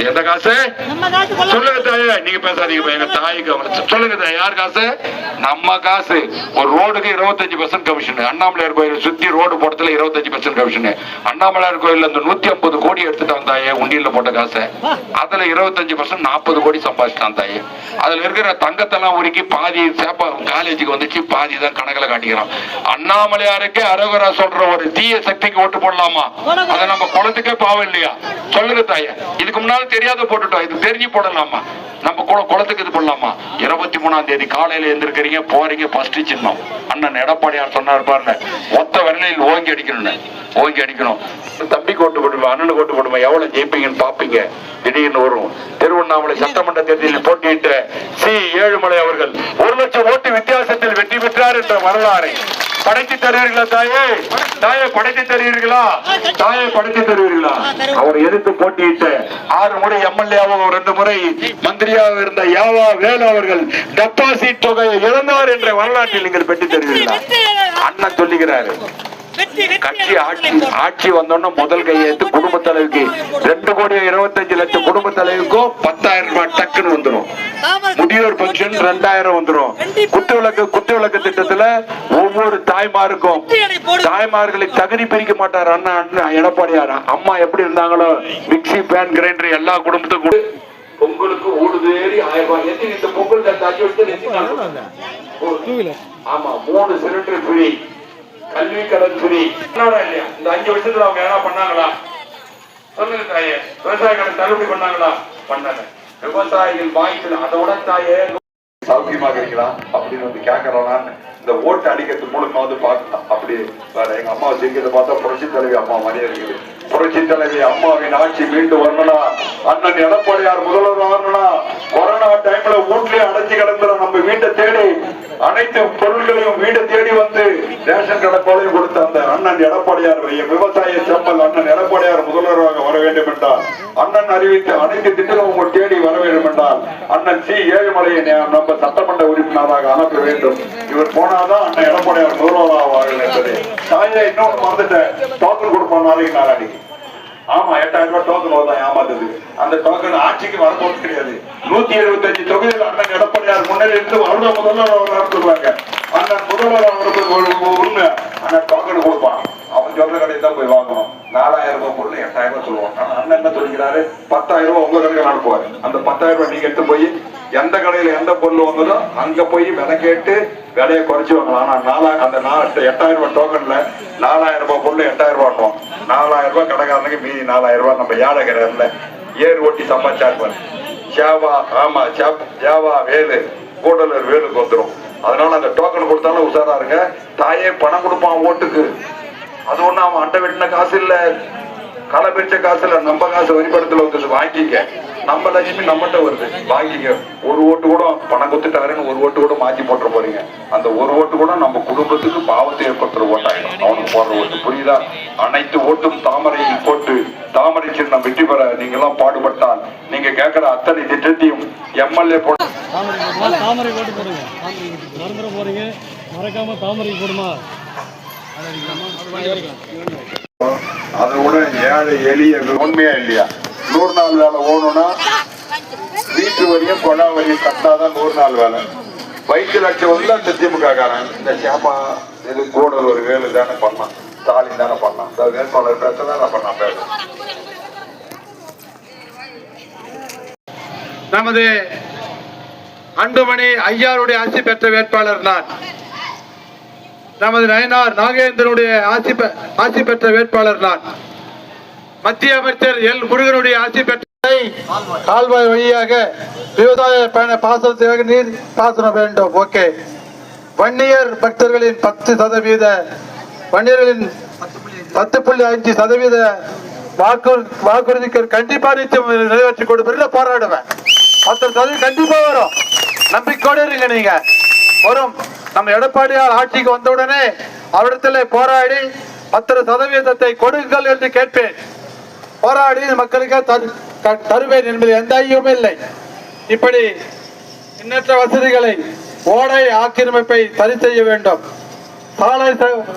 எந்த காசு சொல்லுங்க தாயே, நீங்க பேசாதீங்க. எங்க தாய்க்கு சொல்லுங்க தாய், யார் காசு? நம்ம காசு. ஒரு ரோடுக்கு 25% கமிஷன். அண்ணாமலையார் கோயில் சுத்தி ரோடு போட்டதுல 25% கமிஷன். அண்ணாமலையார் கோயில் அந்த 150 கோடி எடுத்துட்டான் தாயே, உண்டியல்ல போட்ட காசை. அதுல 25% 40 கோடி சம்பாதிச்சிட்டான் தாயே. அதுல இருக்கிற தங்கத்தெல்லாம் உருக்கி பாதி சேப்பா காலேஜுக்கு வந்துச்சு, பாதி தான் கணக்குல காட்டிக்கிறான். அண்ணாமலையாருக்கு அரோகரா சொல்ற ஒரு தீய சக்திக்கு ஓட்டு போடலாமா? அதை நம்ம குளத்துக்கே பாவம் இல்லையா? சொல்லுங்க தாயே. இதுக்கு முன்னால தெரியாத போட்டுட்டோம், இது தெரிஞ்சு போடலாமா? நம்ம குளத்துக்கு இது பண்ணலாமா? 23ஆம் தேதி காலையில எழுந்திருக்கிறீங்க, போறீங்க, ஃபர்ஸ்ட் சின்னம் அண்ணன் எடப்பாடியார் சொன்னார் பாருங்க, ஒத்த விரலில் ஓங்கி அடிக்கணும், ஓங்கி அடிக்கணும். தம்பிக்கு ஓட்டு போடுமா, அண்ணனுக்கு ஓட்டு போடுமா, எவ்வளவு ஜெயிப்பீங்கன்னு பாப்பீங்க. திடீர்னு வரும். திருவண்ணாமலை சட்டமன்ற தேர்தலில் போட்டியிட்ட சி ஏழுமலை அவர்கள் 1 லட்சம் ஓட்டு வித்தியாசத்தில் வெற்றி பெற்றார் என்ற வரலாறை படைத்து தருவீர்களா தாயே? தாயை படைத்து தருவீர்களா? தாயை படைத்து தருவீர்களா? அவர் எதிர்த்து போட்டியிட்ட 6 முறை எம்எல்ஏவாக 2 முறை மந்திரியாக இருந்த யாவா வேலு அவர்கள் டெபாசிட் தொகையை இழந்தார் என்ற வரலாற்றில் நீங்கள் பெற்று தருவீர்களா? அண்ணன் சொல்லுகிறாரு. கட்சி ஆட்சி வந்தோன்னா முதல் கையெழுத்து குடும்ப தலைவிக்கு 2,25,00,000 குடும்ப தலைவிக்கும் 10,000 ரூபாய் டக்குன்னு வந்துடும். முதியோர் பென்ஷன் 2,000 வந்துடும். குத்து விளக்கு திட்டத்துல ஒவ்வொரு தாய்மாருக்கும், தாய்மார்களை தகுதி பிரிக்க மாட்டார் அண்ணா எடப்பாடியார். அம்மா எப்படி இருந்தாங்களோ மிக்சி பேன் கிரைண்டர் எல்லா குடும்பத்துக்கும் பொங்கலுக்கு ஊடுதேறி 1000 ரூபாய். இந்த பொங்கல் ஆமா 3 சிலிண்டர் ஃப்ரீ, கல்வி கடன் ஃப்ரீ. இல்லையா? இந்த 5 வருஷத்துல அவங்க என்ன பண்ணாங்களா? சொல்லுங்க தாயே. விவசாய கடன் தள்ளுபடி பண்ணாங்களா? பண்ணல. விவசாயிகள் வாய்ப்பு அதோட தாயே சௌக்கியமாக இருக்கலாம் அப்படின்னு வந்து கேட்கறான்னு இந்த ஓட்டு அடிக்கிறதுக்கு மூலமா வந்து பார்க்கலாம். அப்படி எங்க அம்மா ஜெயிக்கிறத பார்த்தா புரட்சி தலைவி அம்மா மாதிரியே இருக்குது. புரட்சி தலைவி அம்மாவின் ஆட்சி மீண்டும் வரணும்னா, அண்ணன் எடப்பாடியார் முதல்வர் வரணும்னா, கொரோனா டைம்ல வீட்லயே அடைச்சு கிடந்துற நம்ம வீட்டை தேடி அனைத்து பொருட்களையும் வீட்டை தேடி வந்து ரேஷன் கடை போலையும் கொடுத்த அந்த அண்ணன் எடப்பாடியார் விவசாய செம்மல் அண்ணன் எடப்பாடியார் முதல்வராக வர வேண்டும் என்றால், அண்ணன் அறிவித்த அனைத்து திட்டங்களும் உங்கள் தேடி வர வேண்டும் என்றால் அண்ணன் சி ஏழுமலையை நம்ம சட்டமன்ற உறுப்பினராக அனுப்ப வேண்டும். இவர் போனாதான் அண்ணன் எடப்பாடியார் முதல்வராக ஆவார்கள் என்பது. தாயை இன்னொன்று மறந்துட்டேன், டோக்கன் கொடுப்போம் நாளைக்கு நாளாடிக்கு. ஆமா 8,000 ரூபாய் டோக்கன் வருதான் ஏமாத்துது. அந்த டோக்கன் ஆட்சிக்கு வரப்போது கிடையாது. 175 தொகுதியில் அண்ணன் எடப்பாடியார் முன்னிலிருந்து வருட முதல்வர் சொல்றாங்க. அண்ணன் முதல்வர் உண்மை அண்ணன் டோக்கன் கொடுப்பான். அவன் சொல்ற கடையை தான் போய் வாங்கணும். 4,000 ரூபாய் பொருள் 8,000 ரூபாய் சொல்லுவான். ஆனா அண்ணன் என்ன சொல்லிக்கிறாரு, 10,000 ரூபாய் உங்க கடைக்கு அனுப்புவாரு. அந்த 10,000 ரூபாய் நீங்க எடுத்து போய் எந்த கடையில எந்த பொருள் வந்ததோ அங்க போய் விலை கேட்டு விலையை குறைச்சு வாங்கலாம். ஆனா அந்த 8,000 ரூபாய் டோக்கன்ல 4,000 ரூபாய் பொருள் 8,000 ரூபாய், 4,000 ரூபாய் கடைக்காரனுக்கு மீதி 4,000 ரூபாய் நம்ம ஏழைக்கிறதுல ஏர் ஓட்டி சம்பாதிச்சாரு. சேவா ஆமா சேவா வேலு கூடலூர் வேலுக்கு வந்துடும். அதனால அந்த டோக்கன் கொடுத்தாலும் உஷாரா இருங்க. தாயே பணம் கொடுப்பான் ஓட்டுக்கு. அது ஒண்ணு அவன் அண்டை வெட்டின காசு இல்ல, களை பிரிச்ச காசு இல்ல, நம்ம காசு வரிபடத்துல வந்து வாங்கிக்க. நம்ம லட்சுமி நம்மகிட்ட வருது, வாங்கிக்க. ஒரு ஓட்டு கூட பணம் கொடுத்துட்டாருன்னு ஒரு ஓட்டு கூட மாற்றி போட்டுற போறீங்க. அந்த ஒரு ஓட்டு கூட நம்ம குடும்பத்துக்கு பாவத்தை ஏற்படுத்துற ஓட்டாயிடும் அவனுக்கு போடுற ஓட்டு. புரியுதா? அனைத்து ஓட்டும் தாமரையில் போட்டு தாமரை சின்னம் வெற்றி பெற நீங்க எல்லாம் பாடுபட்டால் நீங்க கேட்கிற அத்தனை திட்டத்தையும் எம்எல்ஏ போட்டு தாமரை போட்டு போடுங்க. போறீங்க மறக்காம தாமரை போடுமா. அதை விட ஏழை எளிய உண்மையா இல்லையா? 100 நாள் வேலை ஓடணும்னா வீட்டு வரியும் கொடா வரியும் கட்டாதான் 100 நாள் வேலை. வைத்து லட்சம் வந்து அந்த திமுக காரன் இந்த சேப்பா இது கூடல் ஒரு வேலு தானே பண்ணான், ஸ்டாலின் தானே பண்ணான், வேட்பாளர் பேச தானே பண்ணான். பேச நமது அன்புமணி ஐயாருடைய ஆட்சி பெற்ற வேட்பாளர் நான். நமது நயனார் நாகேந்திரனுடைய ஆட்சி பெற்ற வேட்பாளர் நான். மத்திய அமைச்சர் எல் முருகனுடைய ஆட்சி பெற்ற கால்வாய் வழியாக விவசாய பாசனத்திற்கு நீர் பாசனம் வேண்டும். ஓகே. வன்னியர் பக்தர்களின் 10% வன்னியர்களின் 10.5% வாக்குறுதிக்கு கண்டிப்பா நிறைவேற்றி கொடுப்பதில்லை, போராடுவேன். 10% கண்டிப்பா வரும், நம்பிக்கையோடு இருங்க. நீங்க வரும். நம்ம எடப்பாடியார் ஆட்சிக்கு வந்தவுடனே அவரிடத்தில் போராடி 10% கொடுங்கள் என்று கேட்பேன். போராடி மக்களுக்கு தருவேன் என்பது எந்த ஐயமும் இல்லை. இப்படி எண்ணற்ற வசதிகளை, ஓடை ஆக்கிரமிப்பை சரி செய்ய வேண்டும், சாலை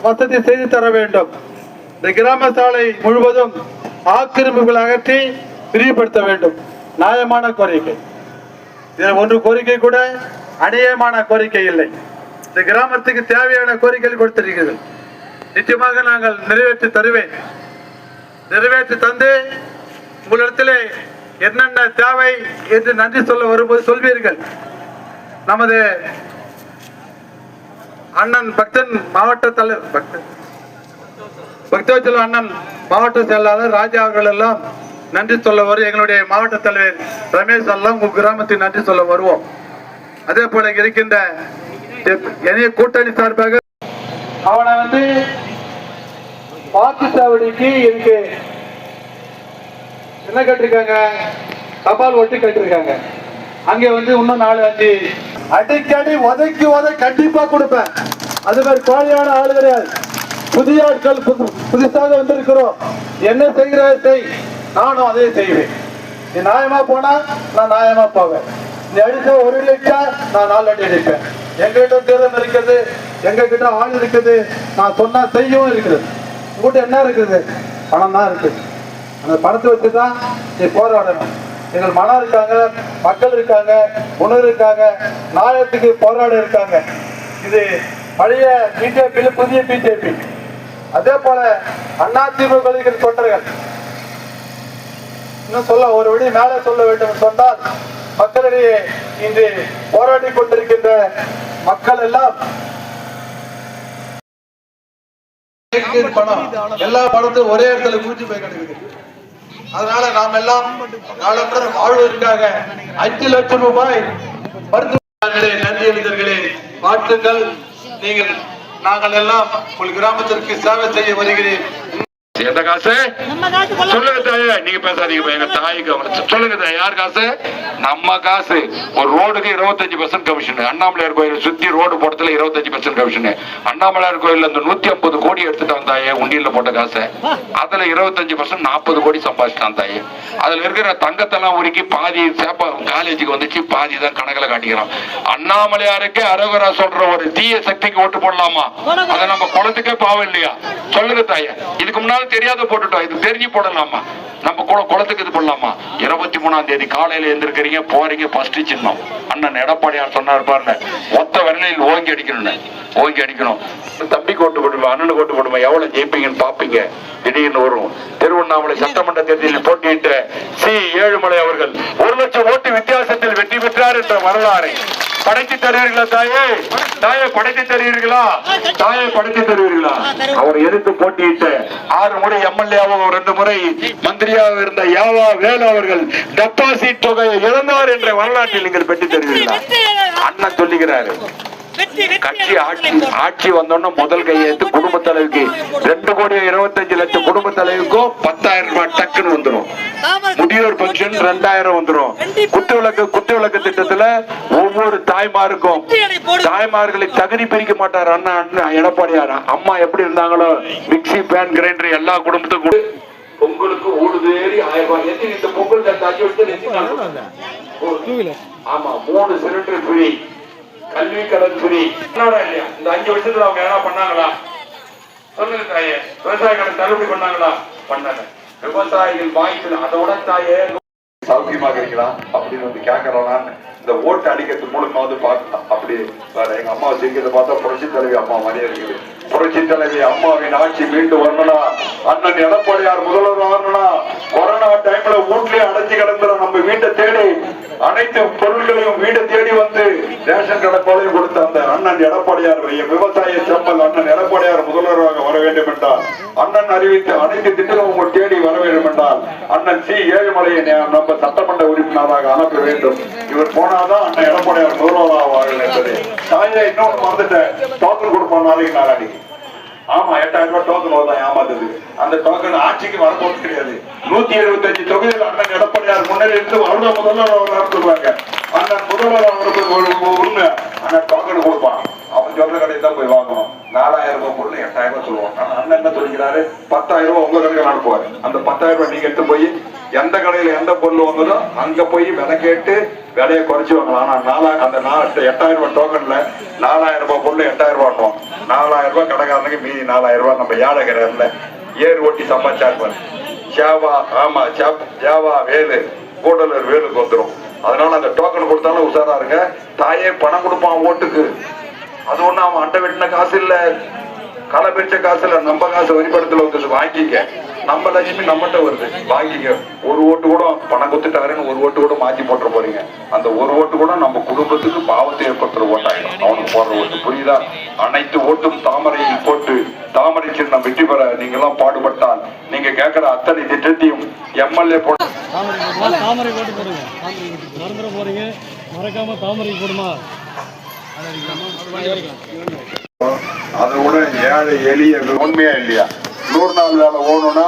வசதி செய்து தர வேண்டும். இந்த கிராம சாலை முழுவதும் ஆக்கிரமிப்புகள் அகற்றி விரிவுபடுத்த வேண்டும். நியாயமான கோரிக்கை. இதில் ஒன்று கோரிக்கை கூட அநியாயமான கோரிக்கை இல்லை. இந்த கிராமத்துக்கு தேவையான கோரிக்கைகள் கொடுத்திருக்கிறது. நிச்சயமாக நாங்கள் நிறைவேற்றி தருவேன். நிறைவேற்றி தந்து உங்களிடத்திலே என்னென்ன தேவை என்று நன்றி சொல்ல வரும்போது சொல்வீர்கள். நமது அண்ணன் பக்தன் மாவட்ட தலைவர் பக்தவச்சல அண்ணன் மாவட்ட செயலாளர் ராஜா அவர்கள் எல்லாம் நன்றி சொல்ல வரும். எங்களுடைய மாவட்ட தலைவர் ரமேஷ் எல்லாம் உங்கள் கிராமத்துக்கு நன்றி சொல்ல வருவோம். அதே போல இருக்கின்ற இணைய கூட்டணி சார்பாக அவனை வந்து வாக்குச்சாவடிக்கு இருக்கு என்ன கட்டிருக்காங்க, தபால் ஒட்டி கட்டிருக்காங்க. அங்கே வந்து இன்னும் 4-5 அடிக்கடி உதைக்கு கண்டிப்பா கொடுப்பேன். அது மாதிரி கோழையான ஆளு கிடையாது. புதிய ஆட்கள் புதுசாக வந்திருக்கிறோம். என்ன செய்கிற செய், நானும் அதே செய்வேன். நீ நியாயமா போனா நான் நியாயமா போவேன். நீ அடிச்ச 1 லட்சம் நான் 4 அடி அடிப்பேன். எங்ககிட்ட திறன் இருக்குது, எங்க கிட்ட ஆள் இருக்குது, நான் சொன்னா செய்யவும் இருக்குது. உங்ககிட்ட என்ன இருக்குது? பணம் தான் இருக்குது. அந்த பணத்தை வச்சுதான் நீ போராடணும். எங்கள் மனம் இருக்காங்க, மக்கள் இருக்காங்க, உணர்வு இருக்காங்க, நாயத்துக்கு போராட இருக்காங்க. இது பழைய பிஜேபி, புதிய பிஜேபி. அதே போல அதிமுக தொண்டர்கள் இன்னும் சொல்ல ஒரு வழி மேலே சொல்ல வேண்டும் சொன்னால், மக்களிடையே இன்று போராடி கொண்டிருக்கின்ற மக்கள் எல்லாம் பணம் எல்லா பணத்தையும் ஒரே இடத்துல குவிச்சு போய் கிடக்குது. அதனால நாம் எல்லாம் நாளொன்றும் வாழ்வதற்காக 5 லட்சம் ரூபாய் மருத்துவர்களே, நன்றி எழுதர்களே, வாழ்த்துக்கள். நாங்கள் எல்லாம் உங்கள் கிராமத்திற்கு சேவை செய்ய வருகிறேன். எந்த காசு சொல்லுங்க தாயே, நீங்க பேசாதீங்க. எங்க தாய்க்கு சொல்லுங்க தாய், யார் காசு? நம்ம காசு. ஒரு ரோடுக்கு 25% கமிஷன். அண்ணாமலையார் கோயில் சுத்தி ரோடு போட்டதுல 25% கமிஷன். அண்ணாமலையார் கோயில் அந்த 150 கோடி எடுத்துட்டு வந்தாயே உண்டியல்ல போட்ட காசு. அதுல 25% 40 கோடி சம்பாதிச்சிட்டான் தாயே. அதுல இருக்கிற தங்கத்தெல்லாம் உருக்கி பாதி சேப்பா காலேஜுக்கு வந்துச்சு, பாதி தான் கணக்கில் காட்டிக்கிறோம். அண்ணாமலையாருக்கு அரோகரா சொல்ற ஒரு தீய சக்திக்கு ஓட்டு போடலாமா? அதை நம்ம குளத்துக்கே பாவம் இல்லையா? சொல்லுங்க தாயே. இதுக்கு முன்னாடி தெரியாத போட்டுட்டோம், இது தெரிஞ்சு போடலாமா? நம்ம குளத்துக்கு இது பண்ணலாமா? 23ஆம் தேதி காலையில எழுந்திருக்கிறீங்க, போறீங்க, ஃபர்ஸ்ட் சின்னம் அண்ணன் எடப்பாடியார் சொன்னார் பாருங்க, ஒத்த விரலில் ஓங்கி அடிக்கணும். ஓங்கி அடிக்கணும். தம்பிக்கு ஓட்டு போடுமா, அண்ணனுக்கு ஓட்டு போடுமா, எவ்வளவு ஜெயிப்பீங்கன்னு பாப்பீங்க. திடீர்னு வரும். திருவண்ணாமலை சட்டமன்ற தேர்தலில் போட்டியிட்ட ஏழுமலை அவர்கள் 1 லட்சம் ஓட்டு வித்தியாசத்தில் வெற்றி பெற்றார் என்ற வரலாறை படைத்து தருவீர்களா தாயே? தாயை படைத்து தருவீர்களா? தாயை படைத்து தருவீர்களா? அவர் எதிர்த்து போட்டியிட்ட 6 முறை எம்எல்ஏவாக 2 முறை மந்திரியாக இருந்த யாவா வேலு அவர்கள் டெபாசிட் தொகையை இழந்தார் என்ற வரலாற்றில் நீங்கள் பெற்று தருவீர்களா? அண்ணன் சொல்லுகிறாரு. கட்சி ஆட்சி வந்தோன்னா முதல் கையெழுத்து குடும்ப தலைவிக்கு 2,25,00,000 குடும்ப தலைவிக்கும் 10,000 ரூபாய் டக்குன்னு வந்துடும். முதியோர் பென்ஷன் 2,000 வந்துடும். குத்துவிளக்கு திட்டத்துல ஒவ்வொரு தாய்மார்களை தகுதி பிரிக்க மாட்டார் அண்ணா எடப்பாடியார். அம்மா எப்படி இருந்தாங்களோ மிக்சி பேன் கிரைண்டர் எல்லா குடும்பத்துக்கும் பொங்கலுக்கு ஊடுதேறி 1000 ரூபாய். இந்த பொங்கல் ஆமா 3 சிலிண்டர் ஃப்ரீ, கல்வி கடன் ஃப்ரீ. இல்லையா? இந்த 5 வருஷத்துல அவங்க என்ன பண்ணாங்களா? சொல்லுங்க தாயே. விவசாய கடன் தள்ளுபடி பண்ணாங்களா? பண்ணல. விவசாயிகள் வாய்ப்பு அதோட தாயே சௌக்கியமாக இருக்கலாம் அப்படின்னு வந்து கேட்கறோம். இந்த ஓட்டு அடிக்கிறதுக்கு மூலமா வந்து பார்க்கலாம். அப்படி எங்க அம்மா செய்கிறத பார்த்தா புரட்சி தலைவி அம்மா மாதிரியே இருக்குது. புரட்சி தலைவி அம்மாவின் ஆட்சி மீண்டும் வரணும்னா, அண்ணன் எடப்பாடியார் முதல்வர் வரணும்னா, கொரோனா டைம்ல வீட்லயே அடைச்சு கிடந்துற நம்ம வீட்டை தேடி அனைத்து பொருட்களையும் வீட்டை தேடி வந்து ரேஷன் கடை போலையும் கொடுத்த அந்த அண்ணன் எடப்பாடியார், விவசாய செம்மல் அண்ணன் எடப்பாடியார் முதல்வராக வர வேண்டும் என்றால், அண்ணன் அறிவித்த அனைத்து திட்டங்களும் உங்கள் தேடி வர வேண்டும் என்றால் அண்ணன் ஏழுமலையை நம்ம சட்டமன்ற உறுப்பினராக அனுப்ப வேண்டும். இவர் போனாதான் அண்ணன் எடப்பாடியார் முதல்வராக என்பது. தாயை இன்னொன்று மறந்துட்டேன், டோக்கன் கொடுப்போம் நாளைக்கு நாளாடிக்கு. ஆமா 8,000 ரூபாய் டோக்கன் வருதான் ஏமாத்துது. அந்த டோக்கன் ஆட்சிக்கு வரப்போது கிடையாது. 175 தொகுதியில் அண்ணன் எடப்பாடியார் முன்னேறி இருந்து அவர்தான் முதல்வர் சொல்லுவாங்க. அண்ணன் முதல்வர் உண்மை அண்ணன் டோக்கன் கொடுப்பான். அவன் சொல்ற கடையை தான் போய் வாங்கணும். 4,000 ரூபாய் பொருள் 8,000 ரூபாய் சொல்லுவாங்க. ஆனா அண்ணன் என்ன சொல்லிக்கிறாரு, 10,000 ரூபாய் உங்க கடையில் அனுப்புவாரு. அந்த 10,000 ரூபாய் நீங்க எடுத்து போய் எந்த கடையில எந்த பொருள் வந்ததோ அங்க போய் விலை கேட்டு விலையை குறைச்சு வாங்கலாம். ஆனா அந்த 8,000 ரூபாய் டோக்கன்ல 4,000 ரூபாய் பொருள் 8,000 ரூபாய் 4,000 ரூபாய் கடைக்காரனுக்கு மீதி 4,000 ரூபாய் நம்ம ஏழைக்கிறதுல ஏறு ஓட்டி சம்பாதிச்சா இருப்பாரு. சேவா வேலு கூடலூர் வேலுக்கு வந்துடும். அதனால அந்த டோக்கன் கொடுத்தாலும் உஷாரா இருங்க. தாயே பணம் கொடுப்பான் ஓட்டுக்கு, அது ஒண்ணு அவன் அண்டை வெட்டின காசு இல்ல, களை பிரிச்ச காசு இல்ல, நம்ம காசு வரிப்படத்துல வந்து வாங்கிக்க. நம்ம லட்சுமி நம்மகிட்ட வருது, வாங்கிக்க. ஒரு ஓட்டு கூட பணம் கொடுத்துட்டாருன்னு ஒரு ஓட்டு கூட மாற்றி போட்டுற போறீங்க. அந்த ஒரு ஓட்டு கூட நம்ம குடும்பத்துக்கு பாவத்தை ஏற்படுத்துற ஓட்டாயிடும் அவனுக்கு போடுற ஓட்டு. புரியுதா? அனைத்து ஓட்டும் தாமரையில் போட்டு தாமரை சின்னம் வெற்றி பெற நீங்க எல்லாம் பாடுபட்டால் நீங்க கேட்கிற அத்தனை திட்டத்தையும் எம்எல்ஏ போட்டு தாமரை போட்டு போடுங்க. மறந்துட போறீங்க, மறக்காம தாமரை போடுமா. அதை விட ஏழை எளிய உண்மையா இல்லையா? 100 நாள் வேலை ஓடணும்னா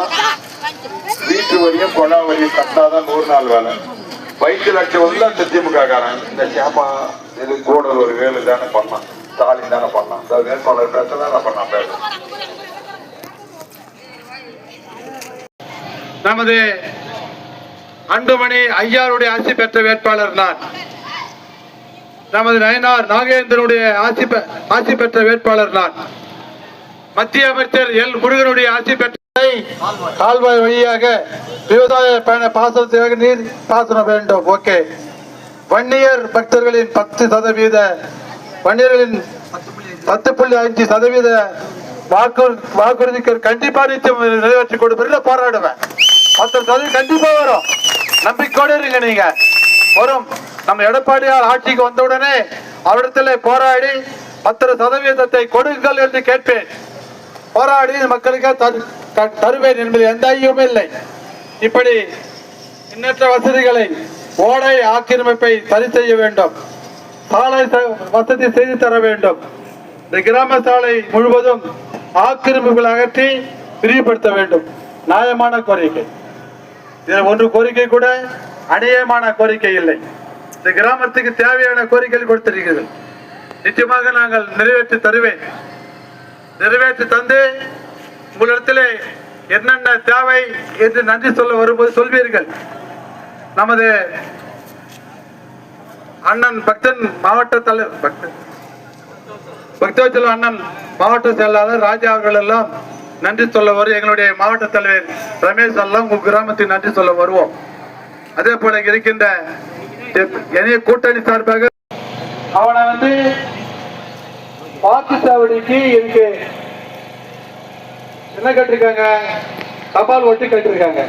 வீட்டு வரியும் கொடா வரியும் கட்டாதான் 100 நாள் வேலை. 5 லட்சம் வந்து அந்த திமுக காரன் இந்த சேப்பா இது கூடல் ஒரு வேலை தானே பண்ணான், ஸ்டாலின் தானே பண்ணான், வேட்பாளர் பேச பண்ணான் பேச. நமது அன்புமணி ஐயாருடைய ஆட்சி பெற்ற வேட்பாளர் நான். நமது நயனார் நாகேந்திரனுடைய ஆட்சி பெற்ற வேட்பாளர் நான். மத்திய அமைச்சர் எல் முருகனுடைய ஆட்சி பெற்ற கால்வாய் வழியாக விவசாய பயண பாசனத்திற்காக நீர் பாசனம் வேண்டும். ஓகே. வன்னியர் பக்தர்களின் 10% வன்னியர்களின் 10.5% வாக்குறுதிக்கு கண்டிப்பா நிச்சயம் நிறைவேற்றி கொடுப்பதில் போராடுவேன். 10% கண்டிப்பா வரும், நம்பிக்கையோடு இருங்க. நீங்க வரும். நம்ம எடப்பாடியார் ஆட்சிக்கு வந்தவுடனே அவரிடத்தில் போராடி 10% கொடுங்கள் என்று கேட்பேன். போராடி மக்களுக்கு தருவேன் என்பதில் எந்த ஐயமும் இல்லை. இப்படி எண்ணற்ற வசதிகளை, ஓடை ஆக்கிரமிப்பை சரி செய்ய வேண்டும், சாலை வசதி செய்து தர வேண்டும். இந்த கிராம சாலை முழுவதும் ஆக்கிரமிப்புகள் அகற்றி விரிவுபடுத்த வேண்டும். நியாயமான கோரிக்கை. இதில் ஒன்று கோரிக்கை கூட அநியாயமான கோரிக்கை இல்லை. இந்த கிராமத்துக்கு தேவையான கோரிக்கைகள் கொடுத்திருக்கிறீர்கள். நிச்சயமாக நாங்கள் நிறைவேற்றி தருவேன். நிறைவேற்றி தந்து உங்களிடத்திலே என்னென்ன தேவை என்று நன்றி சொல்ல வரும்போது சொல்வீர்கள். நமது அண்ணன் பக்தன் மாவட்ட தலைவர் பக்தவச்சல அண்ணன் மாவட்ட செயலாளர் ராஜா அவர்கள் எல்லாம் நன்றி சொல்ல வரும். எங்களுடைய மாவட்ட தலைவர் ரமேஷ் எல்லாம் உங்கள் கிராமத்துக்கு நன்றி சொல்ல வருவோம். அதே போல இருக்கின்ற கூட்டணி சார்பாக அவனை வந்து வாக்குச்சாவடிக்கு எனக்கு என்ன கட்டிருக்காங்க, தபால் ஒட்டி கட்டிருக்காங்க.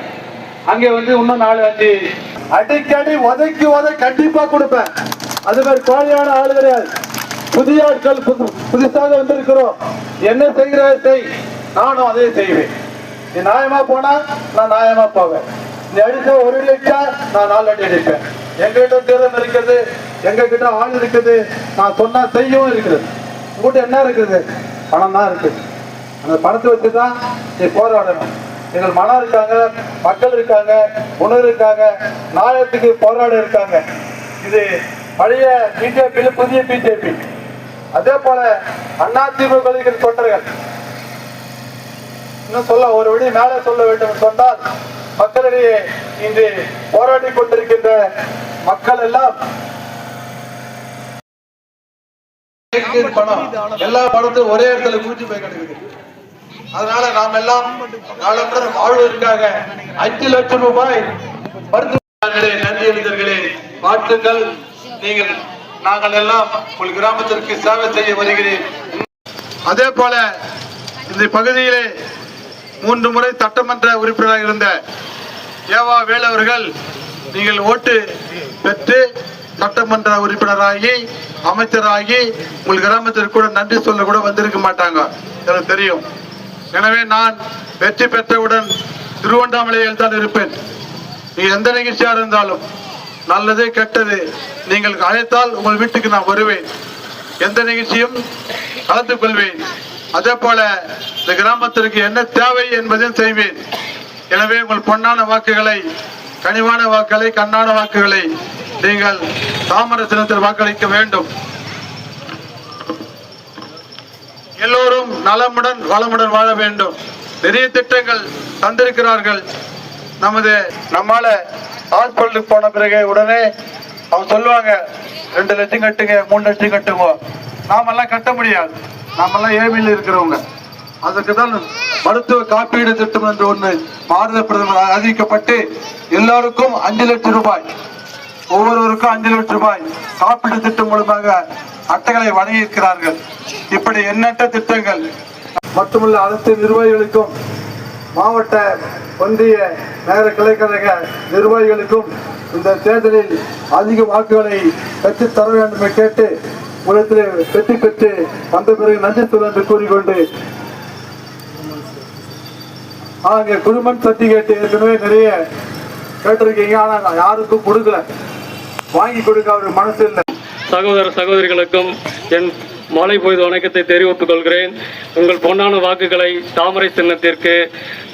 அங்கே வந்து இன்னும் 4-5 அடிக்கடி உதைக்கு கண்டிப்பா கொடுப்பேன். அது மாதிரி கோழையான ஆளு கிடையாது. புதிய ஆட்கள் புதுசாக வந்திருக்கிறோம். என்ன செய்கிற செய், நானும் அதே செய்வேன். நீ நியாயமா போனா நான் நியாயமா போவேன். நீ அடிச்ச 1 லட்சம் நான் 4 அடி அடிப்பேன். எங்ககிட்ட திறமை இருக்குது, எங்க கிட்ட ஆள் இருக்குது, நான் சொன்னா செய்யவும் இருக்குது. உங்ககிட்ட என்ன இருக்குது? பணம் தான் இருக்குது. அந்த பணத்தை வச்சுதான் நீ போராடணும். எங்கள் மனம் இருக்காங்க, மக்கள் இருக்காங்க, உணர்வு இருக்காங்க, நாயத்துக்கு போராட இருக்காங்க. இது பழைய பிஜேபி, புதிய பிஜேபி. அதே போல அதிமுக தொண்டர்கள் இன்னும் சொல்ல ஒரு வழி மேலே சொல்ல வேண்டும் சொன்னால், மக்களிடையே இன்று போராடி கொண்டிருக்கின்ற மக்கள் எல்லாம் பணம், எல்லா பணத்தையும் ஒரே இடத்துல குவிஞ்சு போய் கிடக்குது. அதனால நாம் எல்லாம் நாளுடன் வாழ்வதற்காக 5 லட்சம் ரூபாய் மருத்துவ நன்றி எழுந்தர்களே வாழ்த்துக்கள். நீங்கள் நாங்கள் எல்லாம் உங்கள் கிராமத்திற்கு சேவை செய்ய வருகிறேன். அதே போல இந்த பகுதியிலே 3 முறை சட்டமன்ற உறுப்பினராக இருந்த ஏவா வேலவர்கள் நீங்கள் ஓட்டு பெற்று சட்டமன்ற உறுப்பினராகி அமைச்சராகி உங்கள் கிராமத்திற்கு கூட நன்றி சொல்ல கூட வந்திருக்க மாட்டாங்க, எனக்கு தெரியும். எனவே நான் வெற்றி பெற்றவுடன் திருவண்ணாமலையில் தான் இருப்பேன். நீங்க எந்த நிகழ்ச்சியா இருந்தாலும், நல்லது கெட்டது, நீங்கள் அழைத்தால் உங்கள் வீட்டுக்கு நான் வருவேன். எந்த நிகழ்ச்சியும் கலந்து கொள்வேன். அதே போல இந்த கிராமத்திற்கு என்ன தேவை என்பதையும் செய்வேன். எனவே உங்கள் பொன்னான வாக்குகளை, கனிவான வாக்குகளை, கண்ணான வாக்குகளை நீங்கள் தாமரை சின்னத்தில் வாக்களிக்க வேண்டும். எல்லோரும் நலமுடன் வளமுடன் வாழ வேண்டும். நிறைய திட்டங்கள் தந்திருக்கிறார்கள். நம்மால ஹாஸ்பிட்டலுக்கு போன பிறகு உடனே அவங்க சொல்லுவாங்க 2 லட்சம் கட்டுங்க, 3 லட்சம் கட்டுங்க. நாமெல்லாம் கட்ட முடியாது. நாமெல்லாம் ஏழ்மையில் இருக்கிறவங்க. அதற்கு தான் மருத்துவ காப்பீடு திட்டம் என்று ஒன்று பாரத பிரதமர் அறிவிக்கப்பட்டு எல்லாருக்கும் 5 லட்சம் ரூபாய், ஒவ்வொருவருக்கும் 5 லட்சம் ரூபாய் காப்பீடு திட்டம் மூலமாக அட்டைகளை வழங்கியிருக்கிறார்கள். இப்படி எண்ணற்ற திட்டங்கள் மட்டுமல்ல, அனைத்து நிர்வாகிகளுக்கும், மாவட்ட ஒன்றிய நகர கிளைக்கழக நிர்வாகிகளுக்கும் இந்த தேர்தலில் அதிக வாக்குகளை பெற்று தர வேண்டும் என கேட்டு உலகத்திலே வெற்றி பெற்று வந்த பிறகு நன்றி சொல்ல என்று கூறிக்கொண்டு, குடும்பம் சர்டிபிகேட் ஏற்கனவே நிறைய கேட்டிருக்கீங்க, ஆனா யாருக்கும் கொடுக்கல, வாங்கி கொடுக்க அவர் மனசு இல்லை. சகோதர சகோதரிகளுக்கும் என் மாலை பொழுது வணக்கத்தை தெரிவித்துக் கொள்கிறேன். உங்கள் பொன்னான வாக்குகளை தாமரை சின்னத்திற்கு